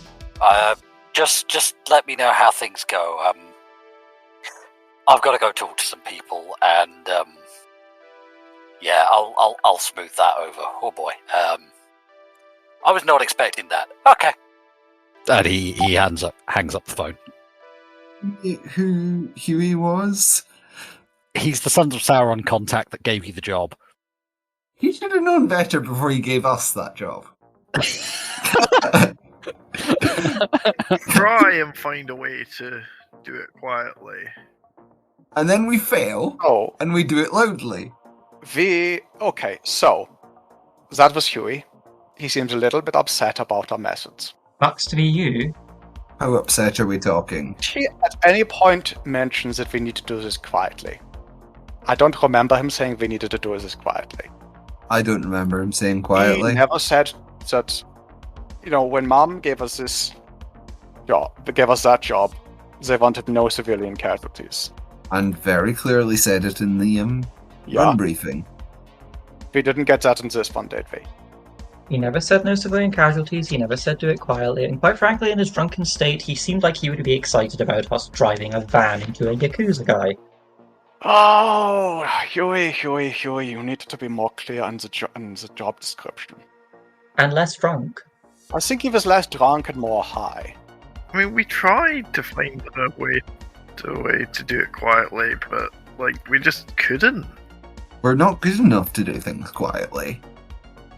Just let me know how things go. I've got to go talk to some people, and yeah, I'll smooth that over. Oh boy. I was not expecting that. Okay. And he hangs up the phone.
Who Huey was?
He's the Sons of Sauron contact that gave you the job.
He should have known better before he gave us that job.
Try and find a way to do it quietly.
And then we fail,
Oh,
and we do it loudly.
Okay, so that was Huey. He seems a little bit upset about our methods.
Sucks to be you.
How upset are we talking?
He at any point mentions that we need to do this quietly. I don't remember him saying we needed to do this quietly.
I don't remember him saying quietly.
He never said that, when Mom gave us this job, they wanted no civilian casualties.
And very clearly said it in the run briefing.
We didn't get that in this one, did we?
He never said no civilian casualties, he never said do it quietly, and quite frankly, in his drunken state, he seemed like he would be excited about us driving a van into a Yakuza guy.
Oh, Huey, you need to be more clear in the job description.
And less drunk.
I think he was less drunk and more high.
I mean, we tried to find a way to do it quietly, but, we just couldn't.
We're not good enough to do things quietly.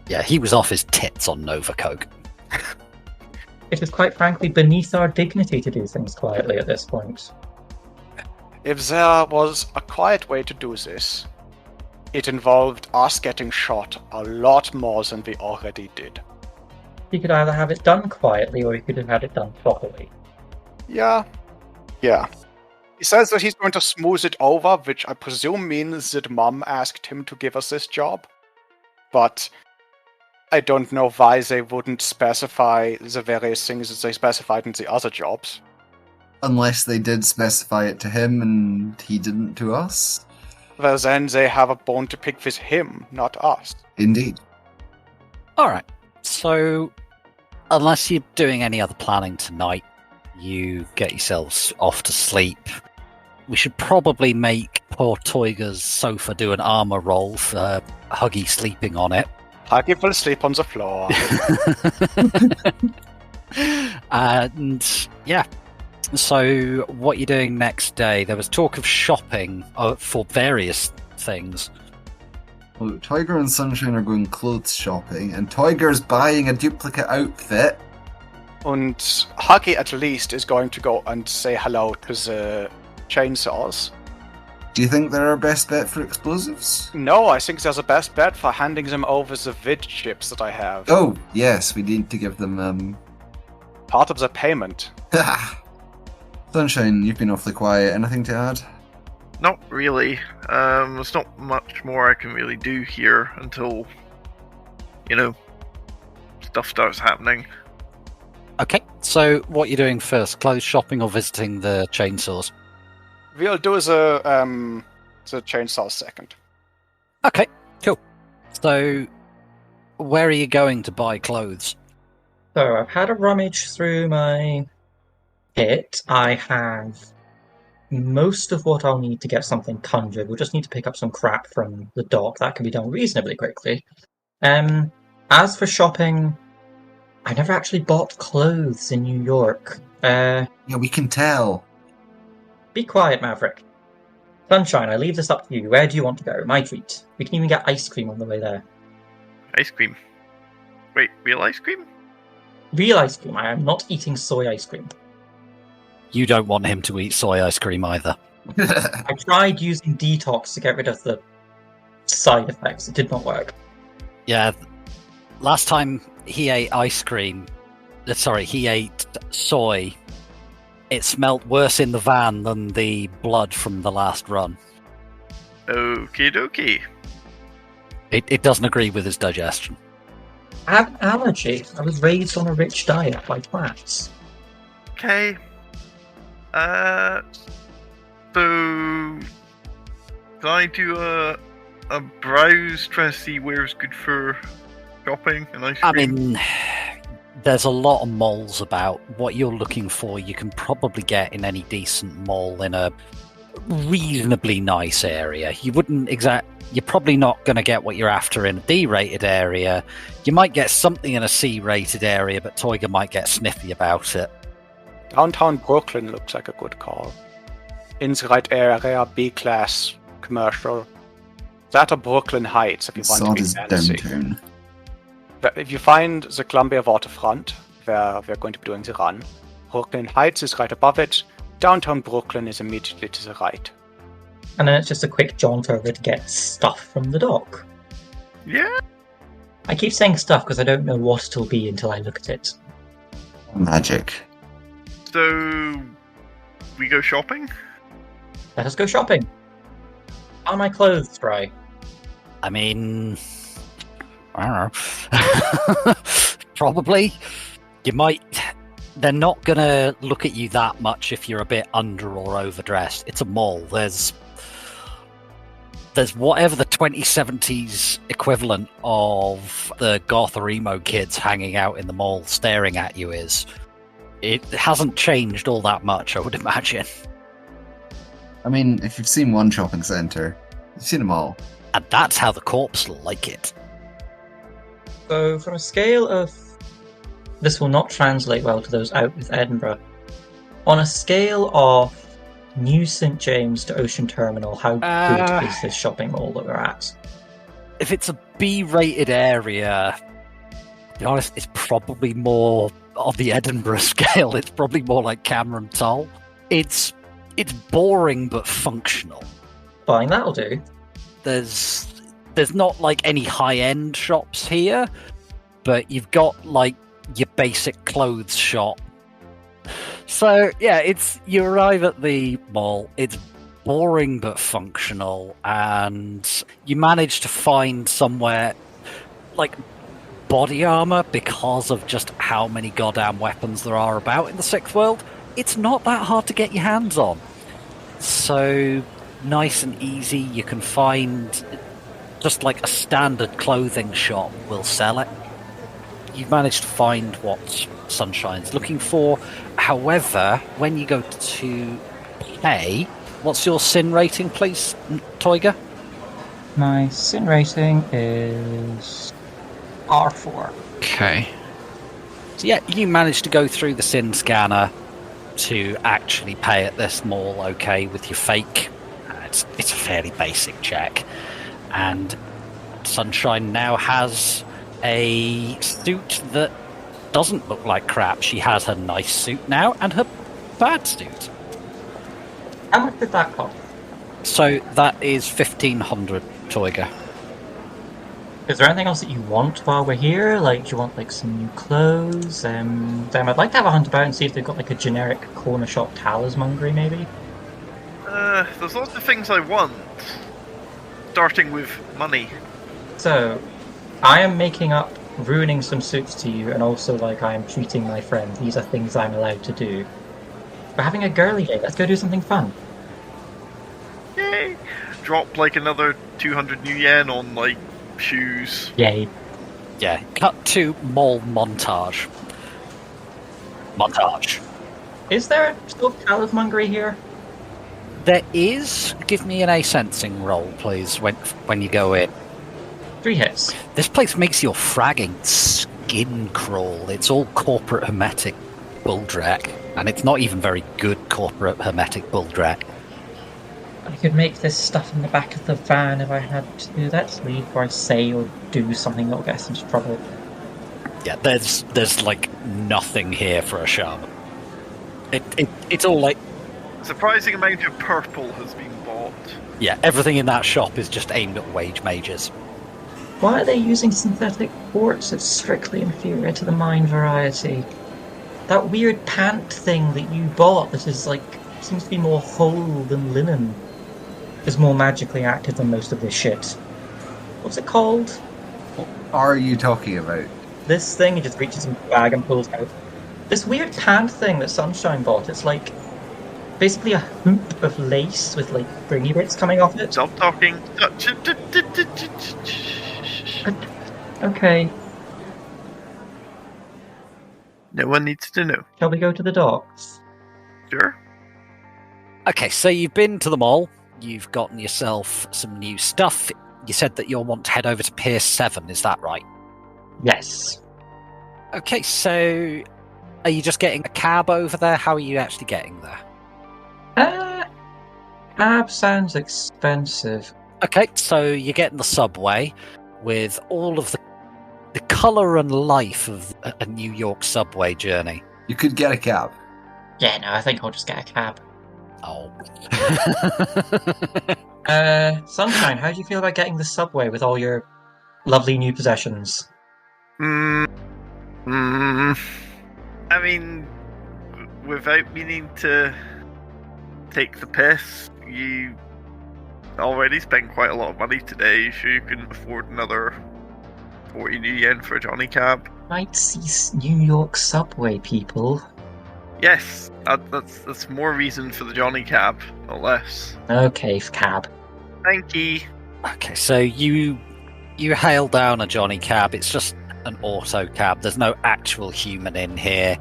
Yeah, he was off his tits on Nova Coke.
It is quite frankly beneath our dignity to do things quietly at this point.
If there was a quiet way to do this, it involved us getting shot a lot more than we already did.
He could either have it done quietly or he could have had it done properly.
Yeah. He says that he's going to smooth it over, which I presume means that Mom asked him to give us this job. But I don't know why they wouldn't specify the various things that they specified in the other jobs.
Unless they did specify it to him and he didn't to us.
Well, then they have a bone to pick with him, not us.
Indeed.
Alright, so unless you're doing any other planning tonight, you get yourselves off to sleep. We should probably make poor Toiga's sofa do an armor roll for Huggy sleeping on it.
Huggy will sleep on the floor.
And yeah, so what you're doing next day, there was talk of shopping for various things.
Well, Tiger and Sunshine are going clothes shopping, and Tiger's buying a duplicate outfit.
And Huggy at least is going to go and say hello to the chainsaws.
Do you think they're our best bet for explosives?
No, I think they're the best bet for handing them over the vid chips that I have.
Oh, yes, we need to give them,
Part of the payment.
Sunshine, you've been awfully quiet. Anything to add?
Not really. There's not much more I can really do here until, stuff starts happening.
Okay, so what you're doing first, clothes shopping or visiting the chainsaws?
We'll do the chainsaws second.
Okay, cool. So, where are you going to buy clothes?
So I've had a rummage through my kit. I have most of what I'll need to get something conjured. We'll just need to pick up some crap from the dock. That can be done reasonably quickly. As for shopping, I never actually bought clothes in New York.
Yeah, we can tell.
Be quiet, Maverick. Sunshine, I leave this up to you. Where do you want to go? My treat. We can even get ice cream on the way there.
Ice cream? Wait, real ice cream?
Real ice cream. I am not eating soy ice cream.
You don't want him to eat soy ice cream either.
I tried using detox to get rid of the side effects. It did not work.
Yeah, last time he ate ice cream, he ate soy, it smelt worse in the van than the blood from the last run.
Okie dokie.
It doesn't agree with his digestion.
I have an allergy. I was raised on a rich diet by plants.
Okay. So can I do a browse, trying to see where's good for shopping and ice cream?
I mean, there's a lot of malls about. What you're looking for, you can probably get in any decent mall in a reasonably nice area. You're probably not going to get what you're after in a D-rated area. You might get something in a C-rated area, but Toiga might get sniffy about it.
Downtown Brooklyn looks like a good call. In the right area, B-class, commercial. That or Brooklyn Heights, if you want to be fancy.
Downtown.
But if you find the Columbia waterfront, where we're going to be doing the run, Brooklyn Heights is right above it. Downtown Brooklyn is immediately to the right.
And then it's just a quick jaunt over to get stuff from the dock.
Yeah.
I keep saying stuff because I don't know what it'll be until I look at it.
Magic.
So we go shopping?
Let us go shopping. Are my clothes dry?
I mean, I don't know. Probably. You might. They're not going to look at you that much if you're a bit under or overdressed. It's a mall. There's whatever the 2070s equivalent of the goth or emo kids hanging out in the mall staring at you is. It hasn't changed all that much, I would imagine.
I mean, if you've seen one shopping centre, you've seen them all.
And that's how the corpse like it.
So, from a scale of... This will not translate well to those out with Edinburgh. On a scale of New St. James to Ocean Terminal, how good is this shopping mall that we're at?
If it's a B-rated area, to be honest, it's probably more of the Edinburgh scale. It's probably more like Cameron Toll. It's boring but functional.
Fine, that'll do.
There's not like any high-end shops here, but you've got like your basic clothes shop. So yeah, you arrive at the mall. It's boring but functional, and you manage to find somewhere like body armor because of just how many goddamn weapons there are about in the Sixth World. It's not that hard to get your hands on. So nice and easy. You can find just like a standard clothing shop will sell it. You've managed to find what Sunshine's looking for. However, when you go to pay, what's your sin rating, please, Toiga?
My sin rating is R4.
Okay. So yeah, you managed to go through the sin scanner to actually pay at this mall, okay, with your fake. It's a fairly basic check. And Sunshine now has a suit that doesn't look like crap. She has her nice suit now and her bad suit.
How much did that cost?
So that is 1,500, Toiga.
Is there anything else that you want while we're here? Like, do you want like some new clothes? Then I'd like to have a hunt about and see if they've got like a generic corner shop talismangery, maybe.
There's lots of things I want. Starting with money.
So, I am making up ruining some suits to you, and also like I am treating my friend. These are things I'm allowed to do. We're having a girly day. Let's go do something fun.
Yay! Drop like another 200 new yen on like shoes.
Yay.
Yeah, cut to mall montage. Montage.
Is there still talismangery here?
There is. Give me an A-sensing roll, please, when you go in.
3 hits.
This place makes your fragging skin crawl. It's all corporate hermetic bulldrak, and it's not even very good corporate hermetic bulldrak.
I could make this stuff in the back of the van if I had to. Let's leave before I say or do something that will get us into trouble.
Yeah, there's like nothing here for a shaman. It's all like...
Surprising amount of purple has been bought.
Yeah, everything in that shop is just aimed at wage mages.
Why are they using synthetic quartz? It's strictly inferior to the mine variety. That weird pant thing that you bought that is like, seems to be more whole than linen, is more magically active than most of this shit. What's it called?
What are you talking about?
This thing, he just reaches into the bag and pulls out. This weird pant thing that Sunshine bought, it's like basically a hoop of lace with like springy bits coming off it.
Stop talking.
Okay.
No one needs to know.
Shall we go to the docks?
Sure.
Okay, so you've been to the mall. You've gotten yourself some new stuff. You said that you'll want to head over to Pier 7, is that right?
Yes.
Okay, so are you just getting a cab over there? How are you actually getting there?
Cab sounds expensive.
Okay, so you're getting the subway with all of the colour and life of a New York subway journey.
You could get a cab.
Yeah, no, I think I'll just get a cab.
Oh.
Sunshine, how do you feel about getting the subway with all your lovely new possessions?
I mean, without meaning to take the piss, you already spent quite a lot of money today, so you can afford another 40 new yen for a Johnny cab.
Might see New York subway people.
Yes, that's more reason for the Johnny cab, not less.
Okay, cab.
Thank you.
Okay, so you hail down a Johnny cab. It's just an auto cab. There's no actual human in here.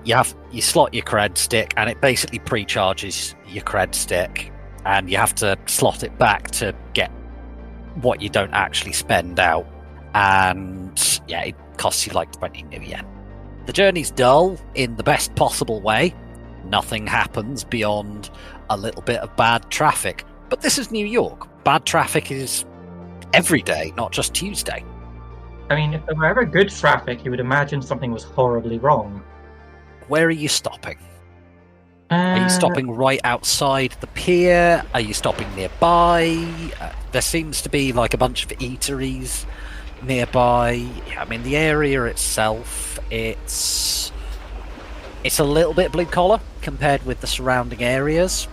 You slot your cred stick, and it basically pre-charges your cred stick, and you have to slot it back to get what you don't actually spend out. And yeah, it costs you like 20 new yen. The journey's dull in the best possible way. Nothing happens beyond a little bit of bad traffic. But this is New York. Bad traffic is every day, not just Tuesday.
I mean, if there were ever good traffic, you would imagine something was horribly wrong.
Where are you stopping? Are you stopping right outside the pier? Are you stopping nearby? There seems to be like a bunch of eateries nearby. I mean, the area itself, it's a little bit blue collar compared with the surrounding areas,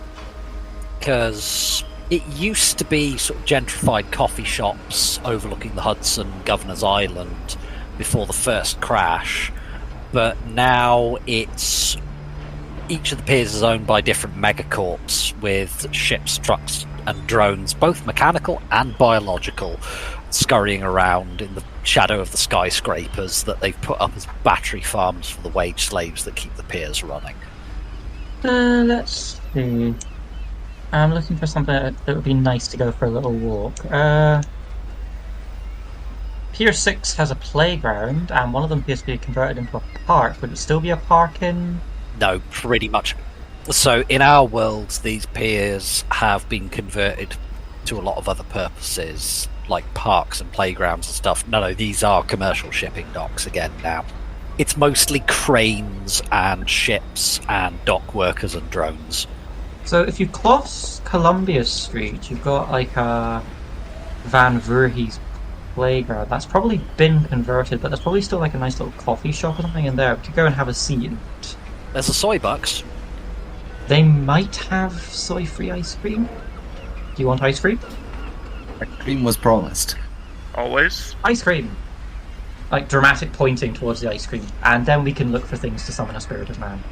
because it used to be sort of gentrified coffee shops overlooking the Hudson, Governor's Island, before the first crash, but now it's each of the piers is owned by different megacorps with ships, trucks and drones, both mechanical and biological, scurrying around in the shadow of the skyscrapers that they've put up as battery farms for the wage slaves that keep the piers running.
Let's see. I'm looking for something that would be nice to go for a little walk. Pier 6 has a playground, and one of them appears to be converted into a park. Would it still be a park in...
No, pretty much. So in our worlds, these piers have been converted to a lot of other purposes, like parks and playgrounds and stuff. No, these are commercial shipping docks again now. It's mostly cranes and ships and dock workers and drones.
So if you cross Columbia Street, you've got like a Van Voorhees playground. That's probably been converted, but there's probably still like a nice little coffee shop or something in there. We could go and have a seat.
There's a soy bucks.
They might have soy-free ice cream. Do you want ice cream?
Ice cream was promised.
Always.
Ice cream! Like dramatic pointing towards the ice cream. And then we can look for things to summon a spirit of man.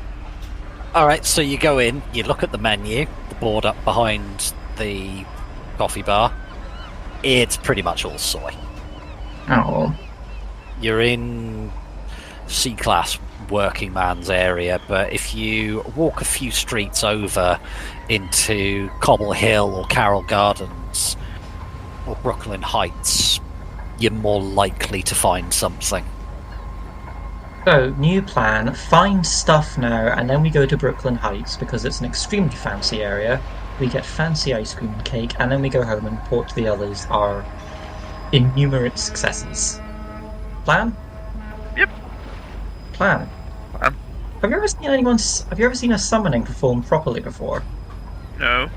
Alright, so you go in, you look at the menu, the board up behind the coffee bar. It's pretty much all soy.
Oh.
You're in C-class working man's area, but if you walk a few streets over into Cobble Hill or Carroll Gardens or Brooklyn Heights, you're more likely to find something.
So, new plan, find stuff now, and then we go to Brooklyn Heights because it's an extremely fancy area. We get fancy ice cream and cake, and then we go home and report to the others our innumerate successes. Plan?
Yep.
Plan. Have you ever seen a summoning performed properly before?
No.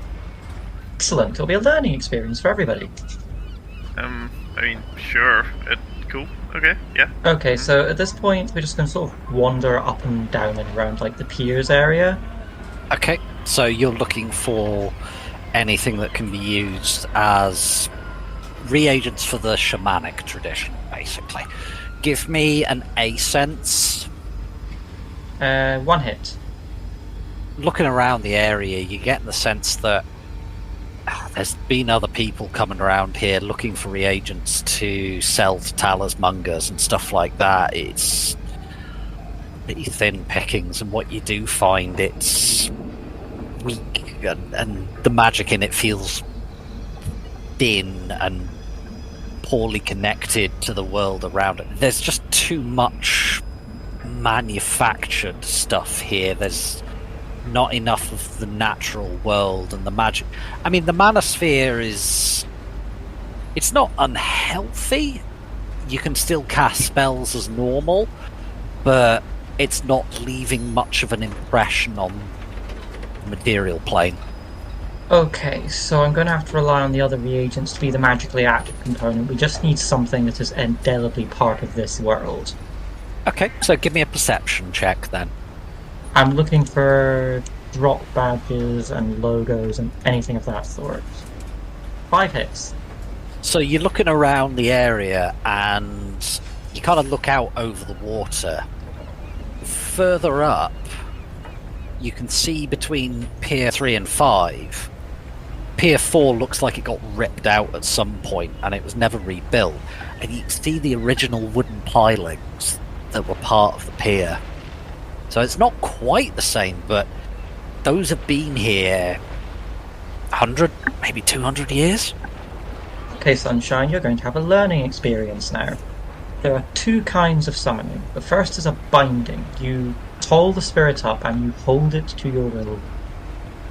Excellent. It'll be a learning experience for everybody.
I mean, sure. Cool. Okay, yeah.
Okay, so at this point, we're just going to sort of wander up and down and around, like, the piers area.
Okay, so you're looking for anything that can be used as reagents for the shamanic tradition, basically. Give me an A-sense.
1 hit.
Looking around the area, you get the sense that there's been other people coming around here looking for reagents to sell to Talasmongers and stuff like that. It's pretty thin pickings, and what you do find, it's weak, and the magic in it feels thin and poorly connected to the world around it. There's just too much manufactured stuff here. There's not enough of the natural world and the magic. I mean, the manosphere it's not unhealthy. You can still cast spells as normal, but it's not leaving much of an impression on the material plane.
Okay, so I'm going to have to rely on the other reagents to be the magically active component. We just need something that is indelibly part of this world.
Okay, so give me a perception check then.
I'm looking for drop badges and logos and anything of that sort. 5 hits.
So you're looking around the area and you kind of look out over the water. Further up, you can see between Pier 3 and 5. Pier 4 looks like it got ripped out at some point and it was never rebuilt. And you can see the original wooden pilings that were part of the pier. So it's not quite the same, but those have been here 100, maybe 200 years.
Okay, Sunshine, you're going to have a learning experience now. There are 2 kinds of summoning. The first is a binding. You call the spirit up and you hold it to your will.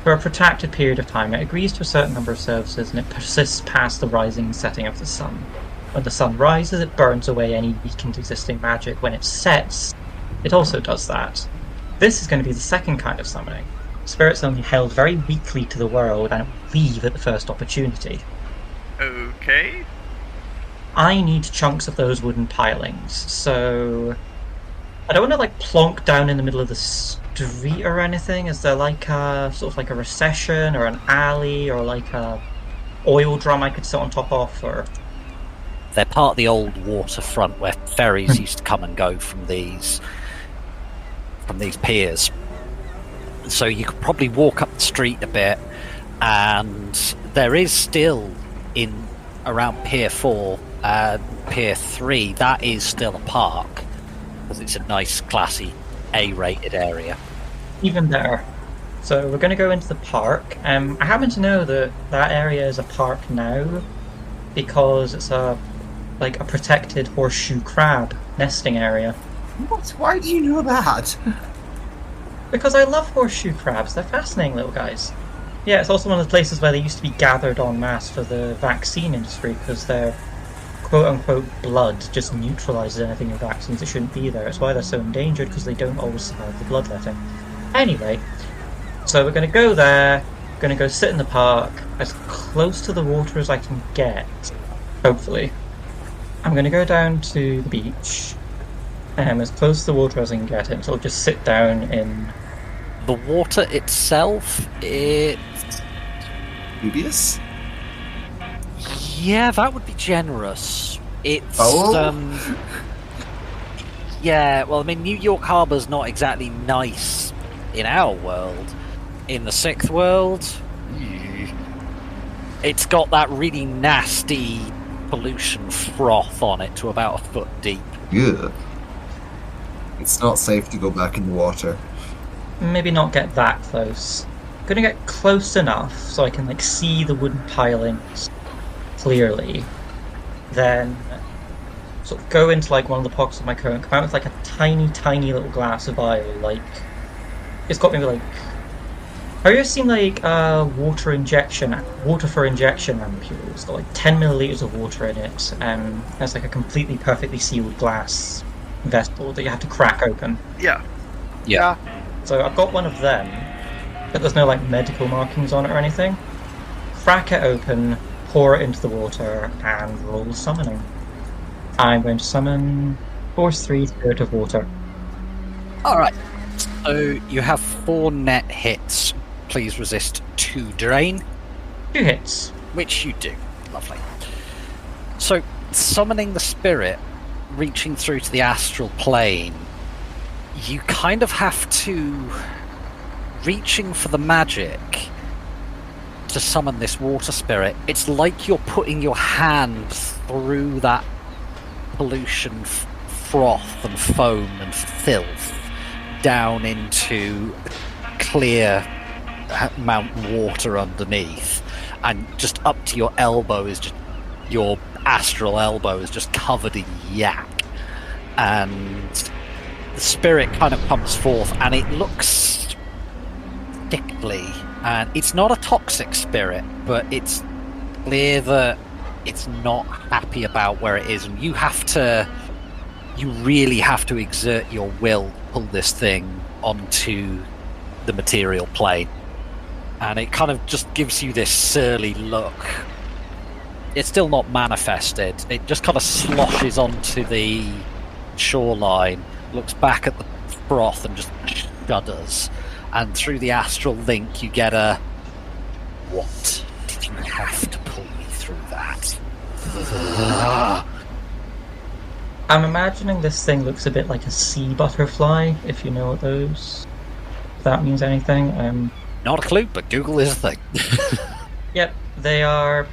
For a protracted period of time, it agrees to a certain number of services and it persists past the rising and setting of the sun. When the sun rises, it burns away any weakened existing magic. When it sets, it also does that. This is going to be the second kind of summoning. Spirits only held very weakly to the world and it will leave at the first opportunity.
Okay.
I need chunks of those wooden pilings, so I don't want to like plonk down in the middle of the street or anything. Is there like a sort of like a recession or an alley or like a oil drum I could sit on top of? Or
they're part of the old waterfront where ferries used to come and go from these piers. So you could probably walk up the street a bit, and there is still in around Pier 4, Pier 3, that is still a park, because it's a nice, classy, A-rated area.
Even better. So we're going to go into the park. I happen to know that that area is a park now, because it's a protected horseshoe crab nesting area.
What? Why do you know that?
Because I love horseshoe crabs. They're fascinating little guys. Yeah, it's also one of the places where they used to be gathered en masse for the vaccine industry, because their quote-unquote blood just neutralizes anything in vaccines that shouldn't be there. It's why they're so endangered, because they don't always survive the bloodletting. Anyway, so we're going to go there, going to go sit in the park, as close to the water as I can get, hopefully. I'm going to go down to the beach, as close to the water as I can get it, so I'll just sit down in...
The water itself, it's...
Dubious?
Yeah, that would be generous. It's,
Oh?
Yeah, well, I mean, New York Harbour's not exactly nice in our world. In the Sixth World, it's got that really nasty pollution froth on it to about a foot deep.
Yeah. It's not safe to go back in the water.
Maybe not get that close. I'm gonna get close enough so I can see the wooden pilings clearly. Then sort of go into one of the pockets of my coat and come out with a tiny little glass of vial. It's got maybe have you ever seen water for injection ampules? It's got 10 milliliters of water in it, and there's a completely perfectly sealed glass vessel that you have to crack open.
Yeah.
Yeah.
So I've got one of them, but there's no medical markings on it or anything. Crack it open, pour it into the water, and roll summoning. I'm going to summon Force 3 Spirit of Water.
Alright, so you have 4 net hits. Please resist 2 drain.
2 hits.
Which you do. Lovely. So, summoning the spirit, reaching through to the astral plane, you kind of have to... Reaching for the magic to summon this water spirit, it's like you're putting your hand through that pollution, froth and foam and filth down into clear mountain water underneath, and just up to your elbow is just your astral elbow is just covered in yak, and the spirit kind of comes forth, and it looks thickly, and it's not a toxic spirit, but it's clear that it's not happy about where it is, and you really have to exert your will to pull this thing onto the material plane. And it kind of just gives you this surly look. It's still not manifested. It just kind of sloshes onto the shoreline, looks back at the froth and just shudders. And through the astral link you get a, "What did you have to pull me through that?"
I'm imagining this thing looks a bit like a sea butterfly, if you know what those... If that means anything.
Not a clue, but Google is a thing.
Yep, they're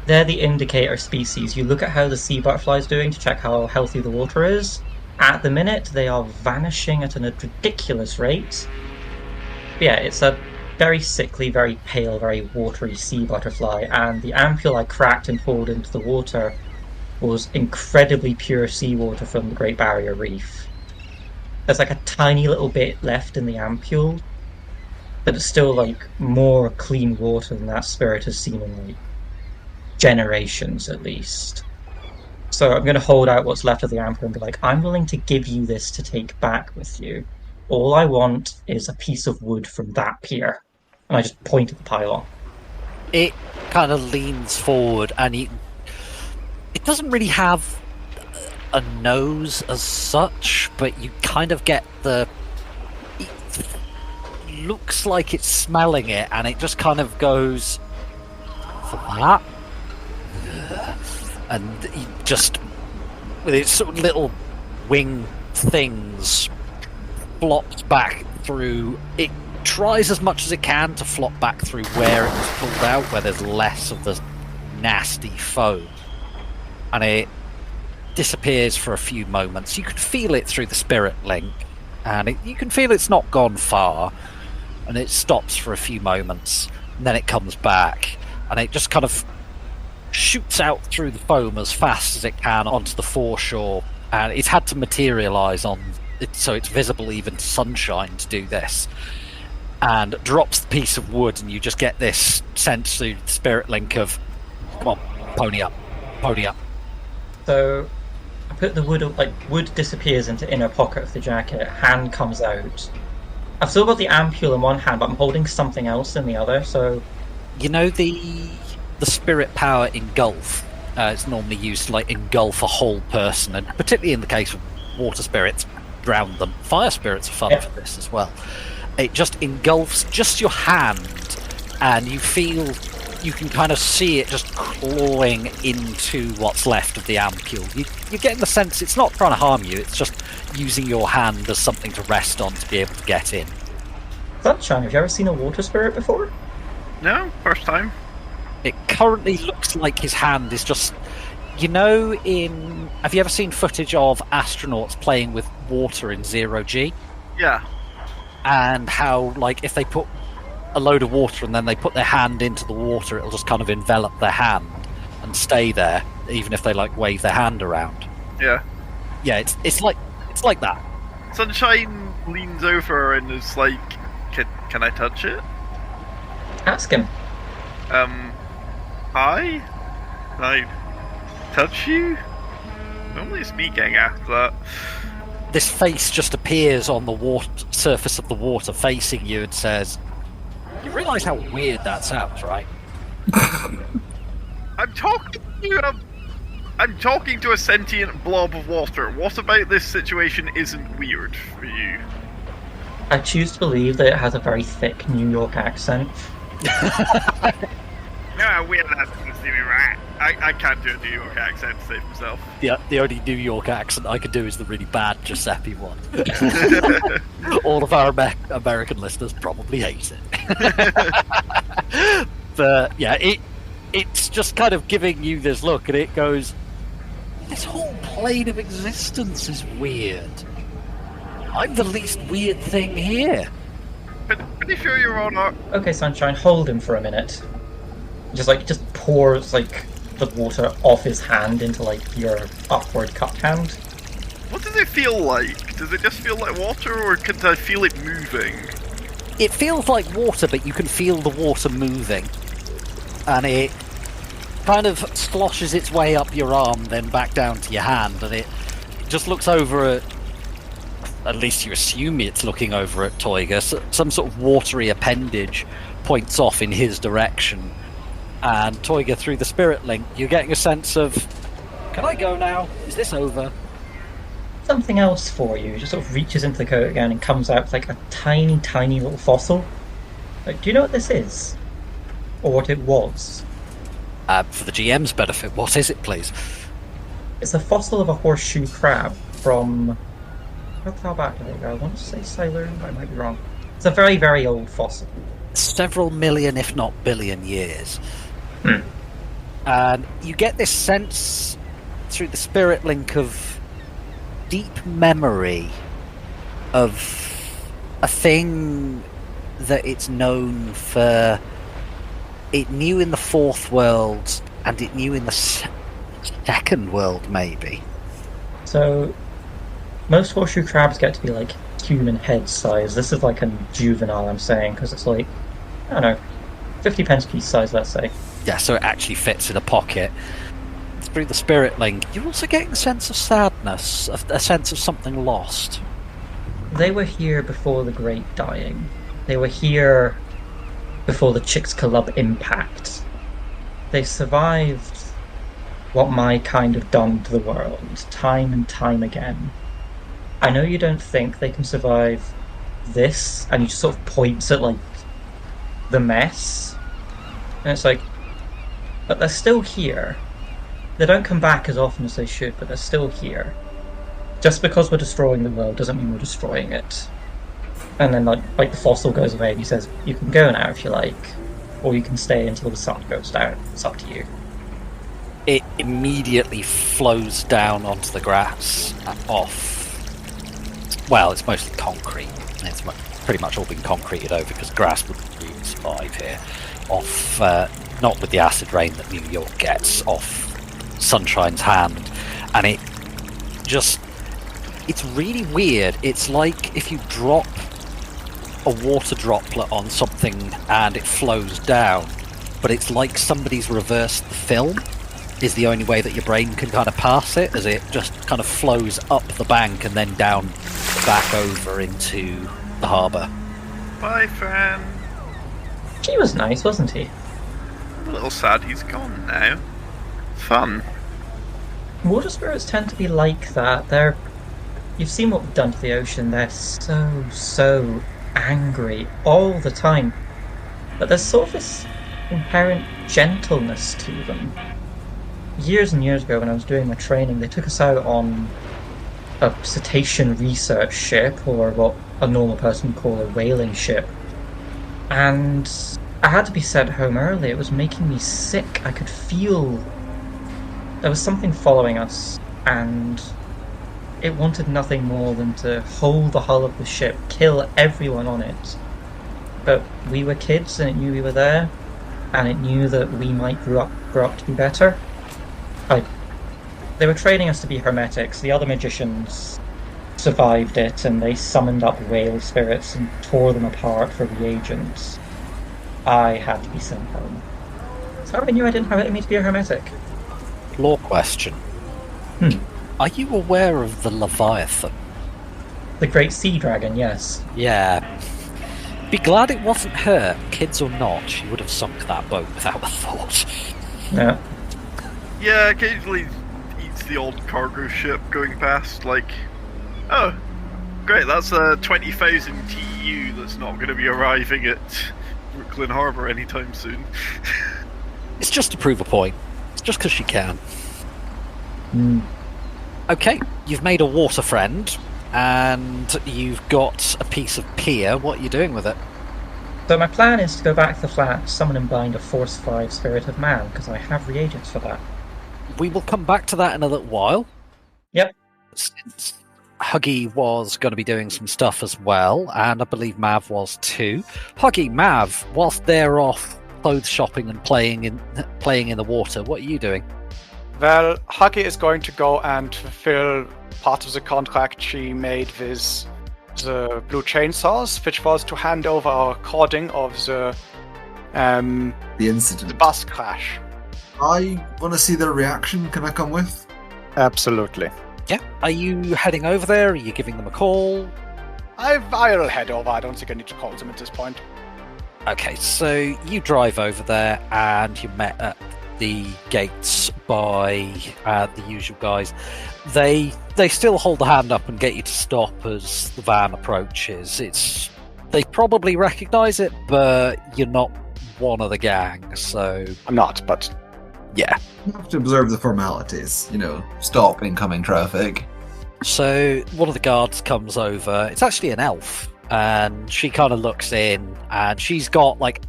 the indicator species. You look at how the sea butterfly is doing to check how healthy the water is. At the minute, they are vanishing at a ridiculous rate. But yeah, it's a very sickly, very pale, very watery sea butterfly, and the ampule I cracked and poured into the water was incredibly pure seawater from the Great Barrier Reef. There's a tiny little bit left in the ampule, but it's still more clean water than that spirit has seen in generations at least. So I'm going to hold out what's left of the ampule and be I'm willing to give you this to take back with you. All I want is a piece of wood from that pier. And I just point at the pylon.
It kind of leans forward, and It doesn't really have a nose as such, but you kind of get the... It looks like it's smelling it, and it just kind of goes... For that? And it just... With its sort of little wing things, flops back through... It tries as much as it can to flop back through where it was pulled out, where there's less of the nasty foam. And it disappears for a few moments. You can feel it through the spirit link, and you can feel it's not gone far, and it stops for a few moments, and then it comes back, and it just kind of shoots out through the foam as fast as it can onto the foreshore, and it's had to materialise on it so it's visible even to sunshine to do this, and drops the piece of wood, and you just get this sense through the spirit link of, come on, pony up, pony up.
So I put the wood, wood disappears into inner pocket of the jacket, hand comes out. I've still got the ampule in one hand, but I'm holding something else in the other, so...
You know the spirit power engulf? It's normally used to engulf a whole person, and particularly in the case of water spirits, drown them. Fire spirits are fun for this as well. It just engulfs just your hand, and you feel... You can kind of see it just clawing into what's left of the ampule. You're getting the sense it's not trying to harm you, it's just using your hand as something to rest on to be able to get in.
Sunshine, have you ever seen a water spirit before?
No, first time.
It currently looks like his hand is just... You know, have you ever seen footage of astronauts playing with water in 0G?
Yeah.
And how, if they put a load of water and then they put their hand into the water, it'll just kind of envelop their hand and stay there, even if they wave their hand around.
Yeah.
Yeah, it's like that.
Sunshine leans over and is like, can I touch it?
Ask him.
Hi? Can I touch you? Normally it's me getting after that.
This face just appears on the surface of the water facing you and says, you realise how weird that sounds, right?
I'm talking to a sentient blob of water. What about this situation isn't weird for you?
I choose to believe that it has a very thick New York accent.
No, weird accent, right? I can't do a New York accent to save myself.
The only New York accent I can do is the really bad Giuseppe one. All of our American listeners probably hate it. But yeah, it's just kind of giving you this look, and it goes, this whole plane of existence is weird. I'm the least weird thing here.
Pretty sure you're on our...
Okay, Sunshine, hold him for a minute. Just pours the water off his hand into your upward cupped hand.
What does it feel like? Does it just feel like water, or can I feel it moving?
It feels like water, but you can feel the water moving. And it kind of sloshes its way up your arm, then back down to your hand, and it just looks over at least you assume it's looking over at Toyga. Some sort of watery appendage points off in his direction. And Toyga, through the spirit link, you're getting a sense of, can I go now? Is this over?
Something else for you. Just sort of reaches into the coat again and comes out with a tiny, tiny little fossil. Do you know what this is? Or what it was?
For the GM's benefit, what is it, please?
It's a fossil of a horseshoe crab from... How far back did it go? I want to say Siloon, but I might be wrong. It's a very, very old fossil.
Several million, if not billion years. And you get this sense through the spirit link of deep memory of a thing that it's known for. It knew in the fourth world, and it knew in the second world, maybe.
So, most horseshoe crabs get to be human head size. This is a juvenile, I'm saying, because it's I don't know, 50 pence piece size, let's say.
Yeah, so it actually fits in a pocket. Through the spirit link, you're also getting a sense of sadness, a sense of something lost.
They were here before the Great Dying. They were here before the Chicxulub impact. They survived what my kind have done to the world, time and time again. I know you don't think they can survive this, and he just sort of points at, like, the mess. And it's like, but they're still here. They don't come back as often as they should, but they're still here. Just because we're destroying the world doesn't mean we're destroying it. And then, like the fossil goes away, and he says, you can go now if you like, or you can stay until the sun goes down. It's up to you.
It immediately flows down onto the grass off. Well, it's mostly concrete. It's pretty much all been concreted over because grass wouldn't really survive here. Off, not with the acid rain that New York gets, off Sunshine's hand. And it's really weird. It's like if you drop a water droplet on something and it flows down, but it's like somebody's reversed the film, is the only way that your brain can kind of pass it, as it just kind of flows up the bank and then down back over into the harbour.
Bye, friend.
He was nice, wasn't he?
A little sad he's gone now. Fun.
Water spirits tend to be like that. You've seen what we've done to the ocean. They're so angry all the time. But there's sort of this inherent gentleness to them. Years and years ago when I was doing my training, they took us out on a cetacean research ship, or what a normal person would call a whaling ship. And I had to be sent home early. It was making me sick. I could feel there was something following us, and it wanted nothing more than to hold the hull of the ship, kill everyone on it. But we were kids, and it knew we were there, and it knew that we might grow up to be better. They were training us to be hermetics. The other magicians survived it, and they summoned up whale spirits and tore them apart for reagents. I had to be sent home. So I knew I didn't have it in me to be a hermetic.
Law question. Are you aware of the Leviathan?
The great sea dragon, yes.
Yeah. Be glad it wasn't her, kids or not. She would have sunk that boat without a thought.
Yeah.
Yeah, occasionally eats the old cargo ship going past, like, oh, great, that's a 20,000 TU that's not going to be arriving at Brooklyn Harbour anytime soon.
It's just to prove a point. It's just because she can. Okay, you've made a water friend, and you've got a piece of pier. What are you doing with it?
So my plan is to go back to the flat, summon and bind a Force 5 Spirit of Man, because I have reagents for that.
We will come back to that in a little while.
Yep.
Since Huggy was going to be doing some stuff as well, and I believe Mav was too. Huggy, Mav, whilst they're off clothes shopping and playing in the water, what are you doing?
Well, Huggy is going to go and fulfill part of the contract she made with the Blue Chainsaws, which was to hand over a recording of the
incident,
the bus crash.
I want to see their reaction. Can I come with?
Absolutely.
Yeah. Are you heading over there? Are you giving them a call?
I'll head over. I don't think I need to call them at this point.
Okay, so you drive over there and you're met at the gates by the usual guys. They still hold the hand up and get you to stop as the van approaches. They probably recognise it, but you're not one of the gang, so...
I'm not, but...
Yeah.
You have to observe the formalities, stop incoming traffic.
So one of the guards comes over. It's actually an elf, and she kind of looks in, and she's got like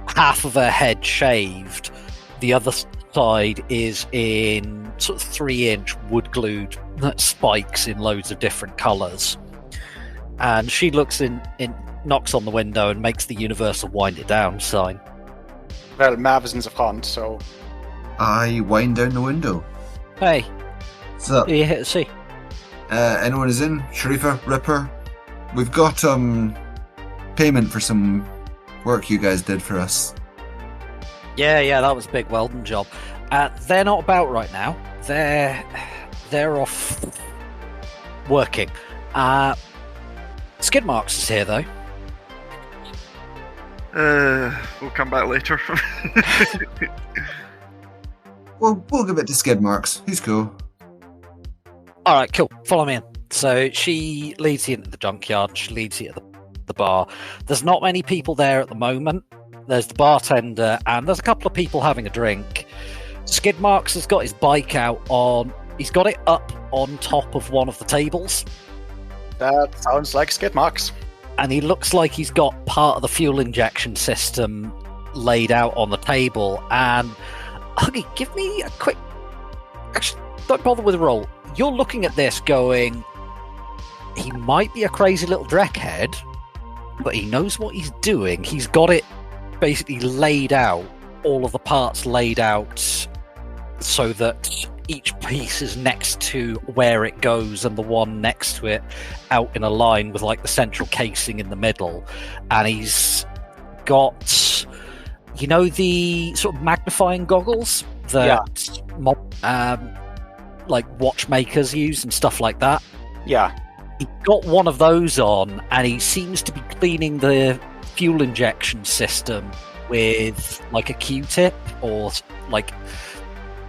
half of her head shaved. The other side is in sort of 3-inch wood-glued spikes in loads of different colours. And she looks in, knocks on the window and makes the universal wind it down sign.
Well, Mav is in the front, so...
I wind down the window.
Hey.
What's up?
You hit the sea.
Anyone is in? Sharifa? Ripper? We've got, payment for some work you guys did for us.
Yeah, that was a big welding job. They're not about right now. They're off working. Skid Marks is here, though.
We'll come back later.
we'll give it to skid marks. He's cool.
All right, cool. Follow me in. So she leads you into the junkyard. She leads you to the bar. There's not many people there at the moment. There's the bartender, and there's a couple of people having a drink. Skid Marks has got his bike out on... He's got it up on top of one of the tables.
That sounds like skid marks.
And he looks like he's got part of the fuel injection system laid out on the table. And, Huggy, give me a quick... Actually, don't bother with a roll. You're looking at this going... He might be a crazy little dreckhead, but he knows what he's doing. He's got it basically laid out, all of the parts laid out so that each piece is next to where it goes and the one next to it out in a line with like the central casing in the middle. And he's got, you know, the sort of magnifying goggles that like watchmakers use and stuff like that.
Yeah.
He got one of those on, and he seems to be cleaning the fuel injection system with like a Q-tip or like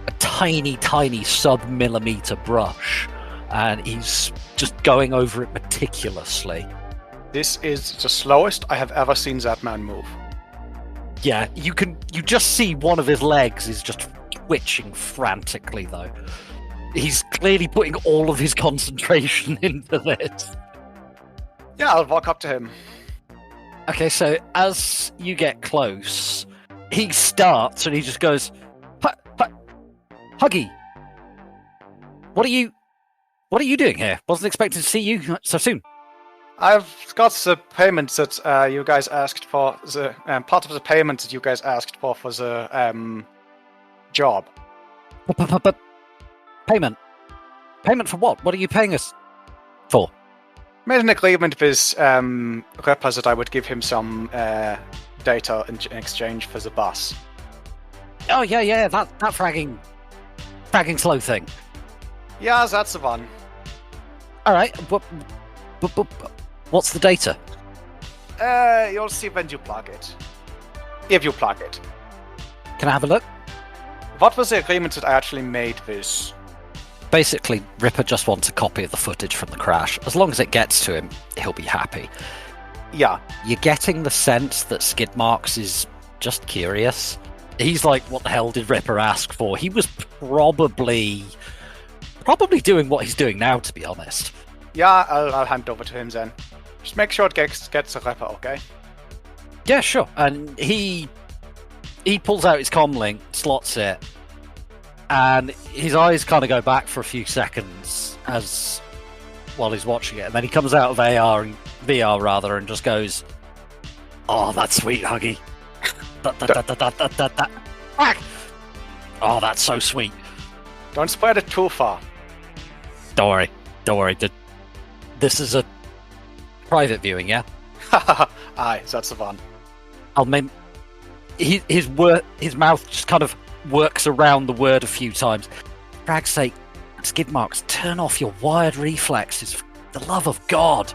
a tiny sub-millimeter brush, and he's just going over it meticulously.
This is the slowest I have ever seen that man move.
Yeah, you just see one of his legs is just twitching frantically though. He's clearly putting all of his concentration into this.
Yeah, I'll walk up to him.
Okay, so as you get close, he starts and he just goes, Huggy, what are you doing here? Wasn't expecting to see you so soon.
I've got the payment that you guys asked for, the part of the payment that you guys asked for the job. Payment for what? What are you paying us for? Made an agreement with Ripper that I would give him some data in exchange for the bus.
Oh yeah, that fragging slow thing.
Yeah, that's the one.
All right, but what's the data?
You'll see when you plug it. If you plug it.
Can I have a look?
What was the agreement that I actually made with?
Basically, Ripper just wants a copy of the footage from the crash. As long as it gets to him, he'll be happy.
Yeah.
You're getting the sense that Skid Marks is just curious. He's like, what the hell did Ripper ask for? He was probably doing what he's doing now, to be honest.
Yeah, I'll hand over to him then. Just make sure it gets to Ripper, okay?
Yeah, sure. And he pulls out his comlink, slots it, and his eyes kind of go back for a few seconds while he's watching it, and then he comes out of VR rather, and just goes, "Oh, that's sweet, Huggy. Oh, that's so sweet.
Don't spread it too far.
Don't worry. This is a private viewing, yeah?
Aye, that's the one.
His mouth just kind of works around the word a few times. For frag's sake, Skid Marks, turn off your wired reflexes, for the love of God.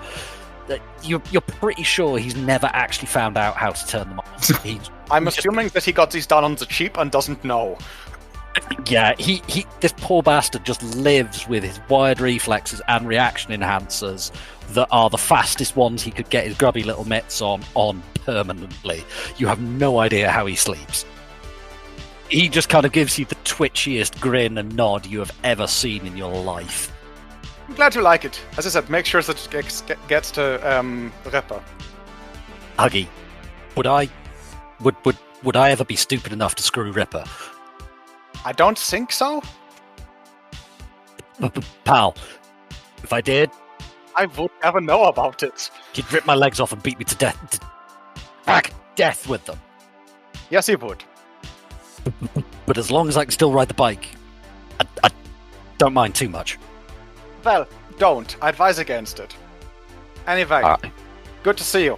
You're pretty sure he's never actually found out how to turn them off.
I'm assuming that he got these done on the cheap and doesn't know.
Yeah, this poor bastard just lives with his wired reflexes and reaction enhancers that are the fastest ones he could get his grubby little mitts on permanently. You have no idea how he sleeps. He just kind of gives you the twitchiest grin and nod you have ever seen in your life.
I'm glad you like it. As I said, make sure that it gets to Ripper.
Huggy, would I ever be stupid enough to screw Ripper?
I don't think so.
Pal, if I did,
I would never know about it.
He'd rip my legs off and beat me to death. Death with them.
Yes, he would.
But as long as I can still ride the bike, I don't mind too much.
Well, don't. I advise against it. Anyway, good to see you.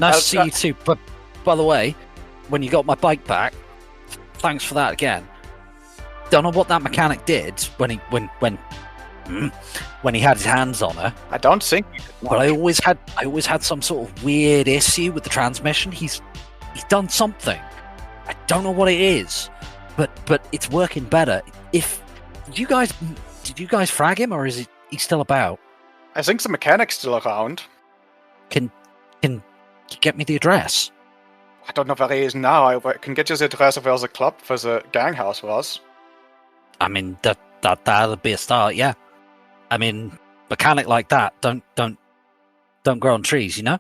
Nice to see you too. But by the way, when you got my bike back, thanks for that again. Don't know what that mechanic did when he had his hands on her.
I don't think he did much.
But I always had some sort of weird issue with the transmission. He's done something. I don't know what it is, but it's working better. Did you guys frag him, or is he still about?
I think the mechanic's still around.
Can you get me the address?
I don't know where he is now. I can get you the address of where the club for the gang house was.
I mean, that'll be a start, yeah. I mean, mechanic like that don't grow on trees, you know?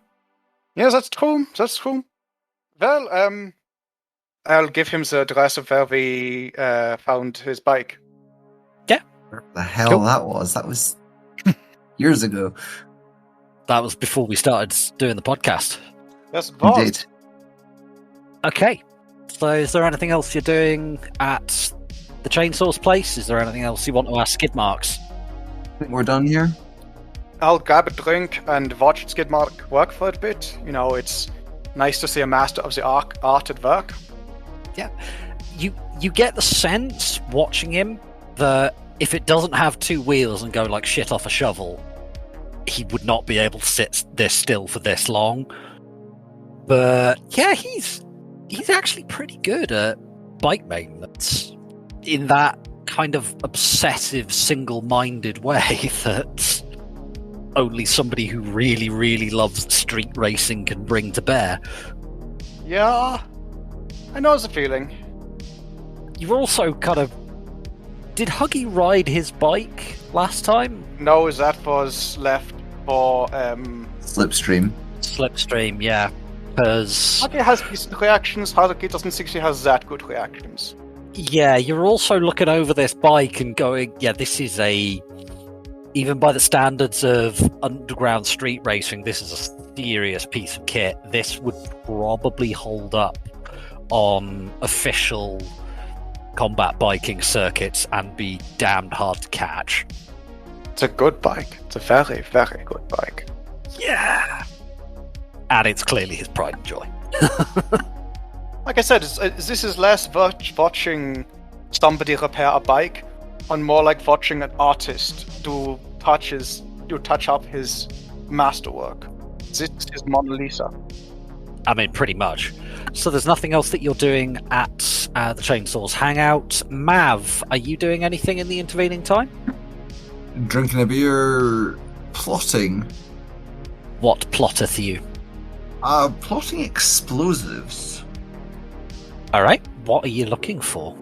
Yeah, that's true. That's true. Well, I'll give him the address of where we found his bike.
Yeah.
Where the hell that was years ago.
That was before we started doing the podcast.
Yes, it was.
Indeed.
Okay. So is there anything else you're doing at the chainsaw's place? Is there anything else you want to ask Skidmarks?
I think we're done here.
I'll grab a drink and watch Skidmark work for a bit. You know, it's nice to see a master of the art at work.
Yeah. You get the sense, watching him, that if it doesn't have two wheels and go like shit off a shovel, he would not be able to sit this still for this long. But yeah, he's actually pretty good at bike maintenance in that kind of obsessive, single-minded way that only somebody who really, really loves street racing can bring to bear.
Yeah, I know the feeling.
You've also kind of... Did Huggy ride his bike last time?
No, that was left for...
Slipstream.
Slipstream, yeah. Because...
Huggy has decent reactions, Huggy doesn't think she has that good reactions.
Yeah, you're also looking over this bike and going, yeah, this is a... Even by the standards of underground street racing, this is a serious piece of kit. This would probably hold up on official combat biking circuits and be damned hard to catch.
It's a good bike. It's a very, very good bike.
Yeah. And it's clearly his pride and joy.
Like I said, this is less watching somebody repair a bike and more like watching an artist do touch up his masterwork. This is his Mona Lisa.
I mean, pretty much. So there's nothing else that you're doing at the Chainsaws Hangout. Mav, are you doing anything in the intervening time?
Drinking a beer, plotting.
What plotteth you?
Plotting explosives.
Alright, what are you looking for?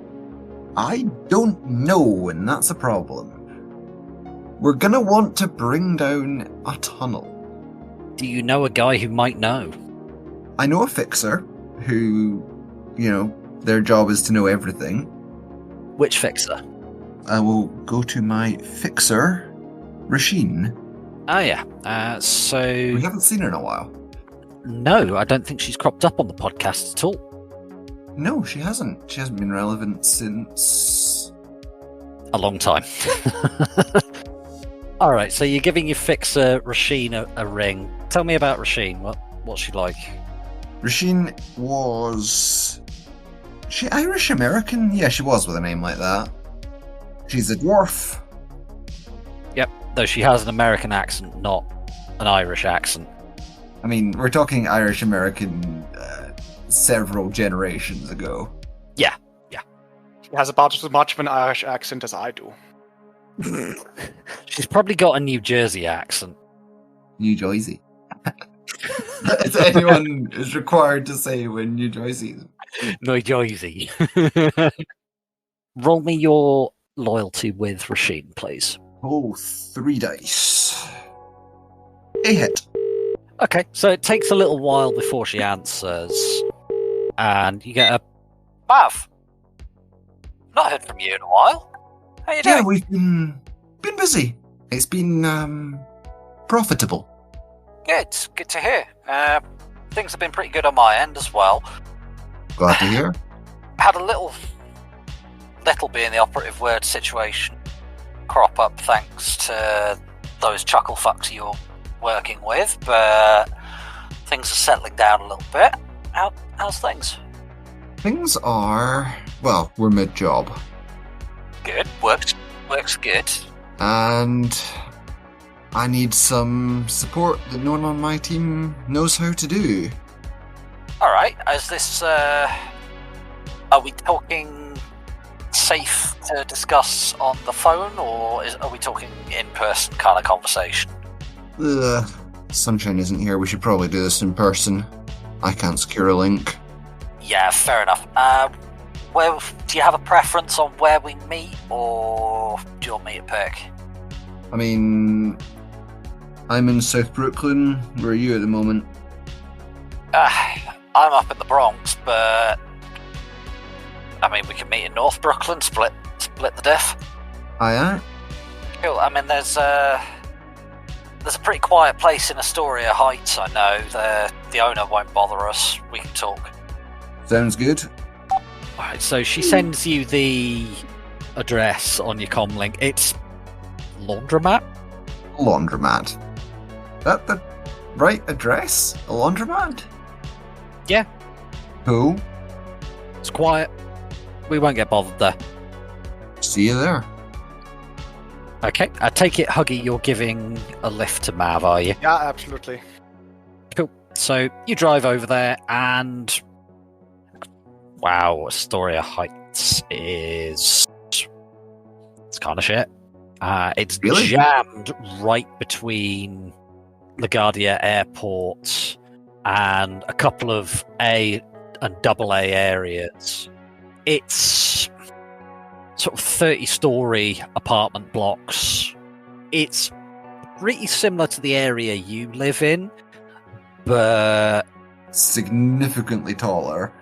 I don't know, and that's a problem. We're gonna want to bring down a tunnel.
Do you know a guy who might know?
I know a fixer who, their job is to know everything.
Which fixer?
I will go to my fixer, Rhydian.
Oh yeah, so...
We haven't seen her in a while.
No, I don't think she's cropped up on the podcast at all.
No, she hasn't. She hasn't been relevant since...
a long time. Alright, so you're giving your fixer, Rhydian, a ring. Tell me about Rhydian. What's she like?
Rhydian was... she Irish-American? Yeah, she was with a name like that. She's a dwarf.
Yep, though she has an American accent, not an Irish accent.
I mean, we're talking Irish-American several generations ago.
Yeah.
She has about as much of an Irish accent as I do.
She's probably got a New Jersey accent.
New Jersey. As anyone is required to say when New Jersey.
New Jersey. Roll me your loyalty with Rhydian, please.
Oh, 3 dice. A hit.
Okay, so it takes a little while before she answers. And you get a... Mav! Not heard from you in a while. How you doing?
Yeah, we've been busy. It's been profitable.
Good to hear. Things have been pretty good on my end as well.
Glad to hear.
Had a little being the operative word situation crop up thanks to those chuckle fucks you're working with, but things are settling down a little bit. How's things?
Things are... well, we're mid-job.
Good. Works good.
And I need some support that no one on my team knows how to do.
Alright, is this... are we talking safe to discuss on the phone, or are we talking in-person kind of conversation?
Sunshine isn't here. We should probably do this in person. I can't secure a link.
Yeah, fair enough. Well, do you have a preference on where we meet, or do you want me to pick?
I mean, I'm in South Brooklyn. Where are you at the moment?
I'm up in the Bronx, but I mean, we can meet in North Brooklyn, split the diff.
Aye.
Cool. I mean, there's a pretty quiet place in Astoria Heights. I know the owner won't bother us. We can talk.
Sounds good.
Alright, so she sends you the address on your comm link. It's laundromat.
Laundromat. That the right address? A laundromat?
Yeah.
Cool.
It's quiet. We won't get bothered there.
See you there.
Okay, I take it, Huggy, you're giving a lift to Mav, are you?
Yeah, absolutely.
Cool. So you drive over there, and wow, Astoria Heights is it's kind of shit. It's
really?
Jammed right between LaGuardia Airport and a couple of A and AA areas. It's sort of 30-story apartment blocks. It's pretty similar to the area you live in, but
significantly taller.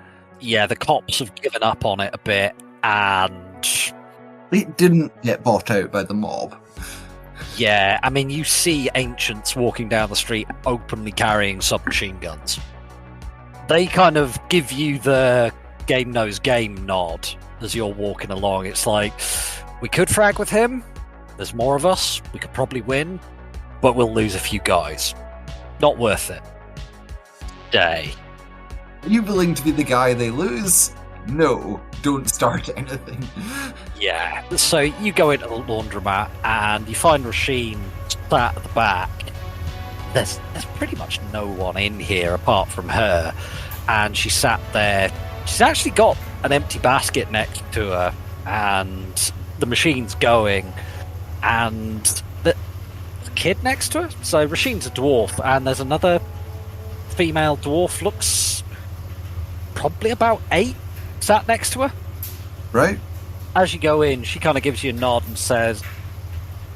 Yeah, the cops have given up on it a bit, and
it didn't get bought out by the mob.
Yeah, I mean, you see ancients walking down the street openly carrying submachine guns. They kind of give you the game knows game nod as you're walking along. It's like, we could frag with him, there's more of us, we could probably win, but we'll lose a few guys. Not worth it. Day.
Are you willing to be the guy they lose? No, don't start anything.
Yeah, so you go into the laundromat and you find Rasheen sat at the back. There's pretty much no one in here apart from her, and she sat there. She's actually got an empty basket next to her, and the machine's going, and the kid next to her. So Rasheen's a dwarf, and there's another female dwarf, looks probably about 8, sat next to her.
Right.
As you go in, she kind of gives you a nod and says,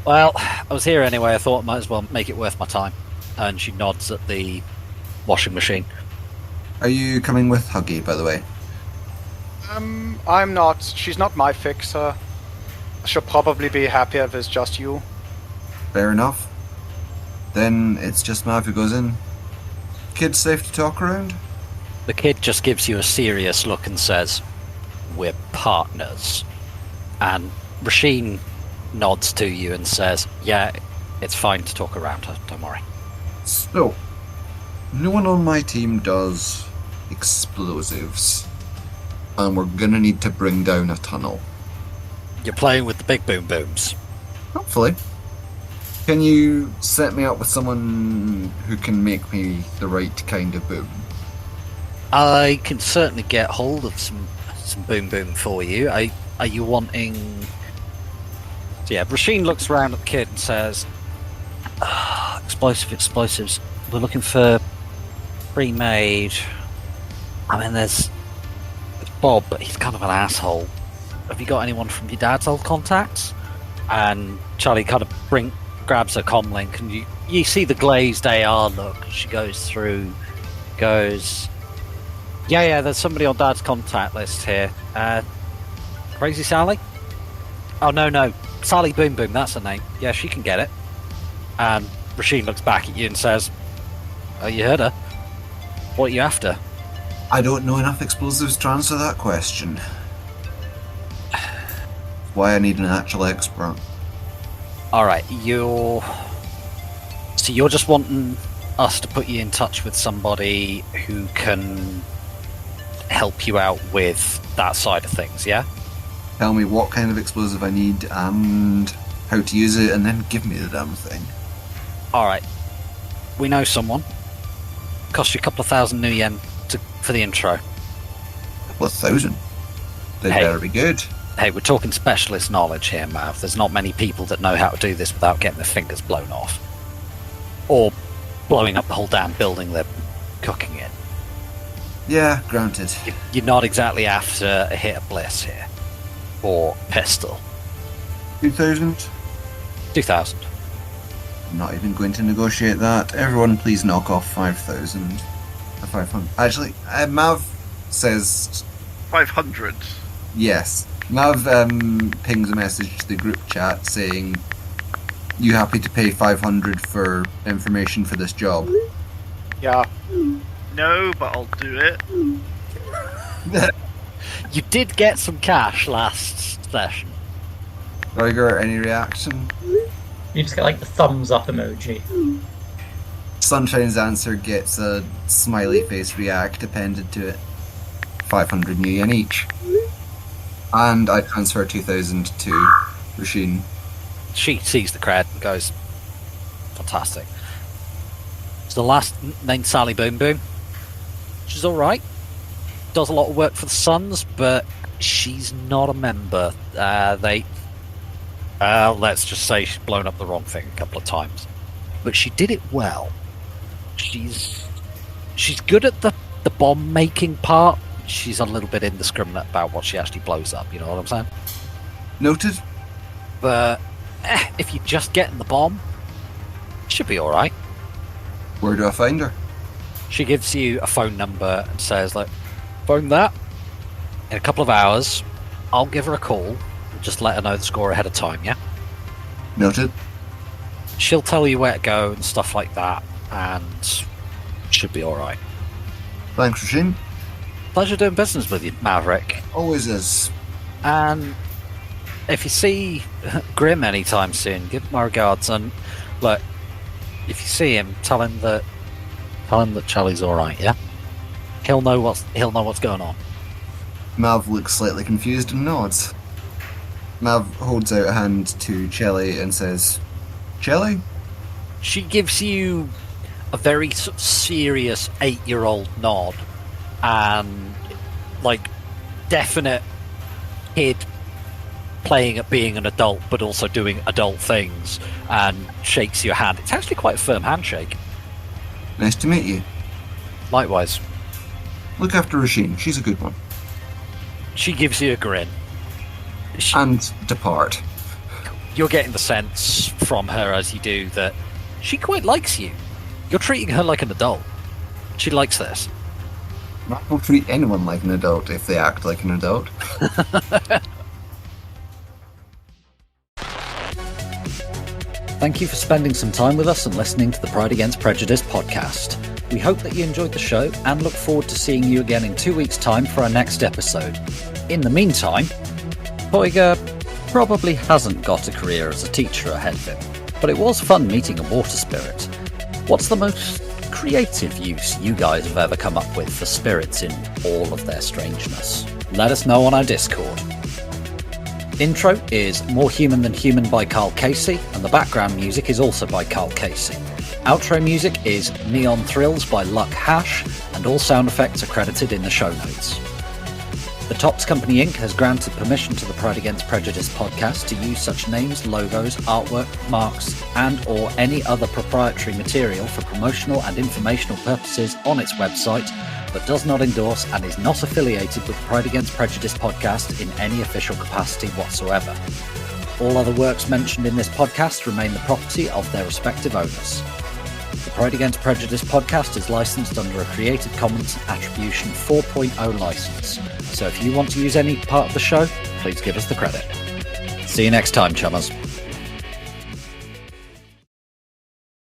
well, I was here anyway, I thought I might as well make it worth my time. And she nods at the washing machine.
Are you coming with Huggy, by the way?
I'm not. She's not my fixer. She'll probably be happier if it's just you.
Fair enough. Then it's just Mav who goes in. Kid safe to talk around?
The kid just gives you a serious look and says, we're partners. And Rasheen nods to you and says, yeah, it's fine to talk around her, don't worry.
So, no one on my team does explosives. And we're gonna need to bring down a tunnel.
You're playing with the big boom booms.
Hopefully. Can you set me up with someone who can make me the right kind of boom?
I can certainly get hold of some boom boom for you. Are you wanting... So yeah, Rasheen looks around at the kid and says, explosives. We're looking for pre-made. I mean, there's Bob, but he's kind of an asshole. Have you got anyone from your dad's old contacts? And Charlie kind of grabs her comm link, and you see the glazed AR look. She goes through, yeah, there's somebody on Dad's contact list here. Crazy Sally? Oh, no, Sally Boom Boom, that's her name. Yeah, she can get it. And Rasheen looks back at you and says, oh, you heard her. What are you after?
I don't know enough explosives to answer that question. Why I need an actual expert.
Alright, you're just wanting us to put you in touch with somebody who can help you out with that side of things, yeah?
Tell me what kind of explosive I need and how to use it, and then give me the damn thing.
Alright. We know someone. Cost you a couple of thousand new yen for the intro.
A couple of thousand? They better be good.
Hey, we're talking specialist knowledge here, Mav. There's not many people that know how to do this without getting their fingers blown off. Or blowing up the whole damn building they're cooking in.
Yeah, granted.
You're not exactly after a hit of bliss here. Or pistol.
2,000?
2,000.
I'm not even going to negotiate that. Everyone please knock off 5,000. 500. Actually, Mav says...
500.
Yes. Mav pings a message to the group chat saying, "You happy to pay 500 for information for this job?"
Yeah.
No, but I'll do it.
You did get some cash last session.
Roger, any reaction?
You just get like the thumbs up emoji.
Sunshine's answer gets a smiley face react appended to it. 500 new yen each. And I transfer 2,000 to Rhydian.
She sees the cred and goes, fantastic. So the last named Sally Boom Boom. She's alright. Does a lot of work for the Suns, but she's not a member. Let's just say she's blown up the wrong thing a couple of times. But she did it well. She's good at the bomb making part. She's a little bit indiscriminate about what she actually blows up, you know what I'm saying?
Noted.
But if you're just getting the bomb, should be alright.
Where do I find her?
She gives you a phone number and says, like, phone that. In a couple of hours, I'll give her a call and just let her know the score ahead of time, yeah?
Noted.
She'll tell you where to go and stuff like that, and should be alright.
Thanks, Rhydian.
Pleasure doing business with you, Maverick.
Always is.
And if you see Grim anytime soon, give him my regards. And look, if you see him, tell him that Charlie's all right. Yeah, he'll know what's going on.
Mav looks slightly confused and nods. Mav holds out a hand to Chelly and says, "Chelly?"
She gives you a very sort of serious 8-year-old nod. And like definite kid playing at being an adult but also doing adult things, and shakes your hand. It's actually quite a firm handshake.
Nice to meet you.
Likewise.
Look after Rhydian, she's a good one.
She gives you a grin.
And depart.
You're getting the sense from her as you do that she quite likes you. You're treating her like an adult. She likes this.
I will treat anyone like an adult if they act like an adult.
Thank you for spending some time with us and listening to the Pride Against Prejudice podcast. We hope that you enjoyed the show and look forward to seeing you again in 2 weeks' time for our next episode. In the meantime, Poyga probably hasn't got a career as a teacher ahead of him, but it was fun meeting a water spirit. What's the most creative use you guys have ever come up with for spirits in all of their strangeness? Let us know on our Discord. Intro is More Human Than Human by Karl Cassey, and the background music is also by Karl Cassey. Outro music is Neon Thrills by Luck Hash, and all sound effects are credited in the show notes. The Tops Company Inc. has granted permission to the Pride Against Prejudice podcast to use such names, logos, artwork, marks, and or any other proprietary material for promotional and informational purposes on its website, but does not endorse and is not affiliated with the Pride Against Prejudice podcast in any official capacity whatsoever. All other works mentioned in this podcast remain the property of their respective owners. The Pride Against Prejudice podcast is licensed under a Creative Commons Attribution 4.0 license, so if you want to use any part of the show, please give us the credit. See you next time, chummers.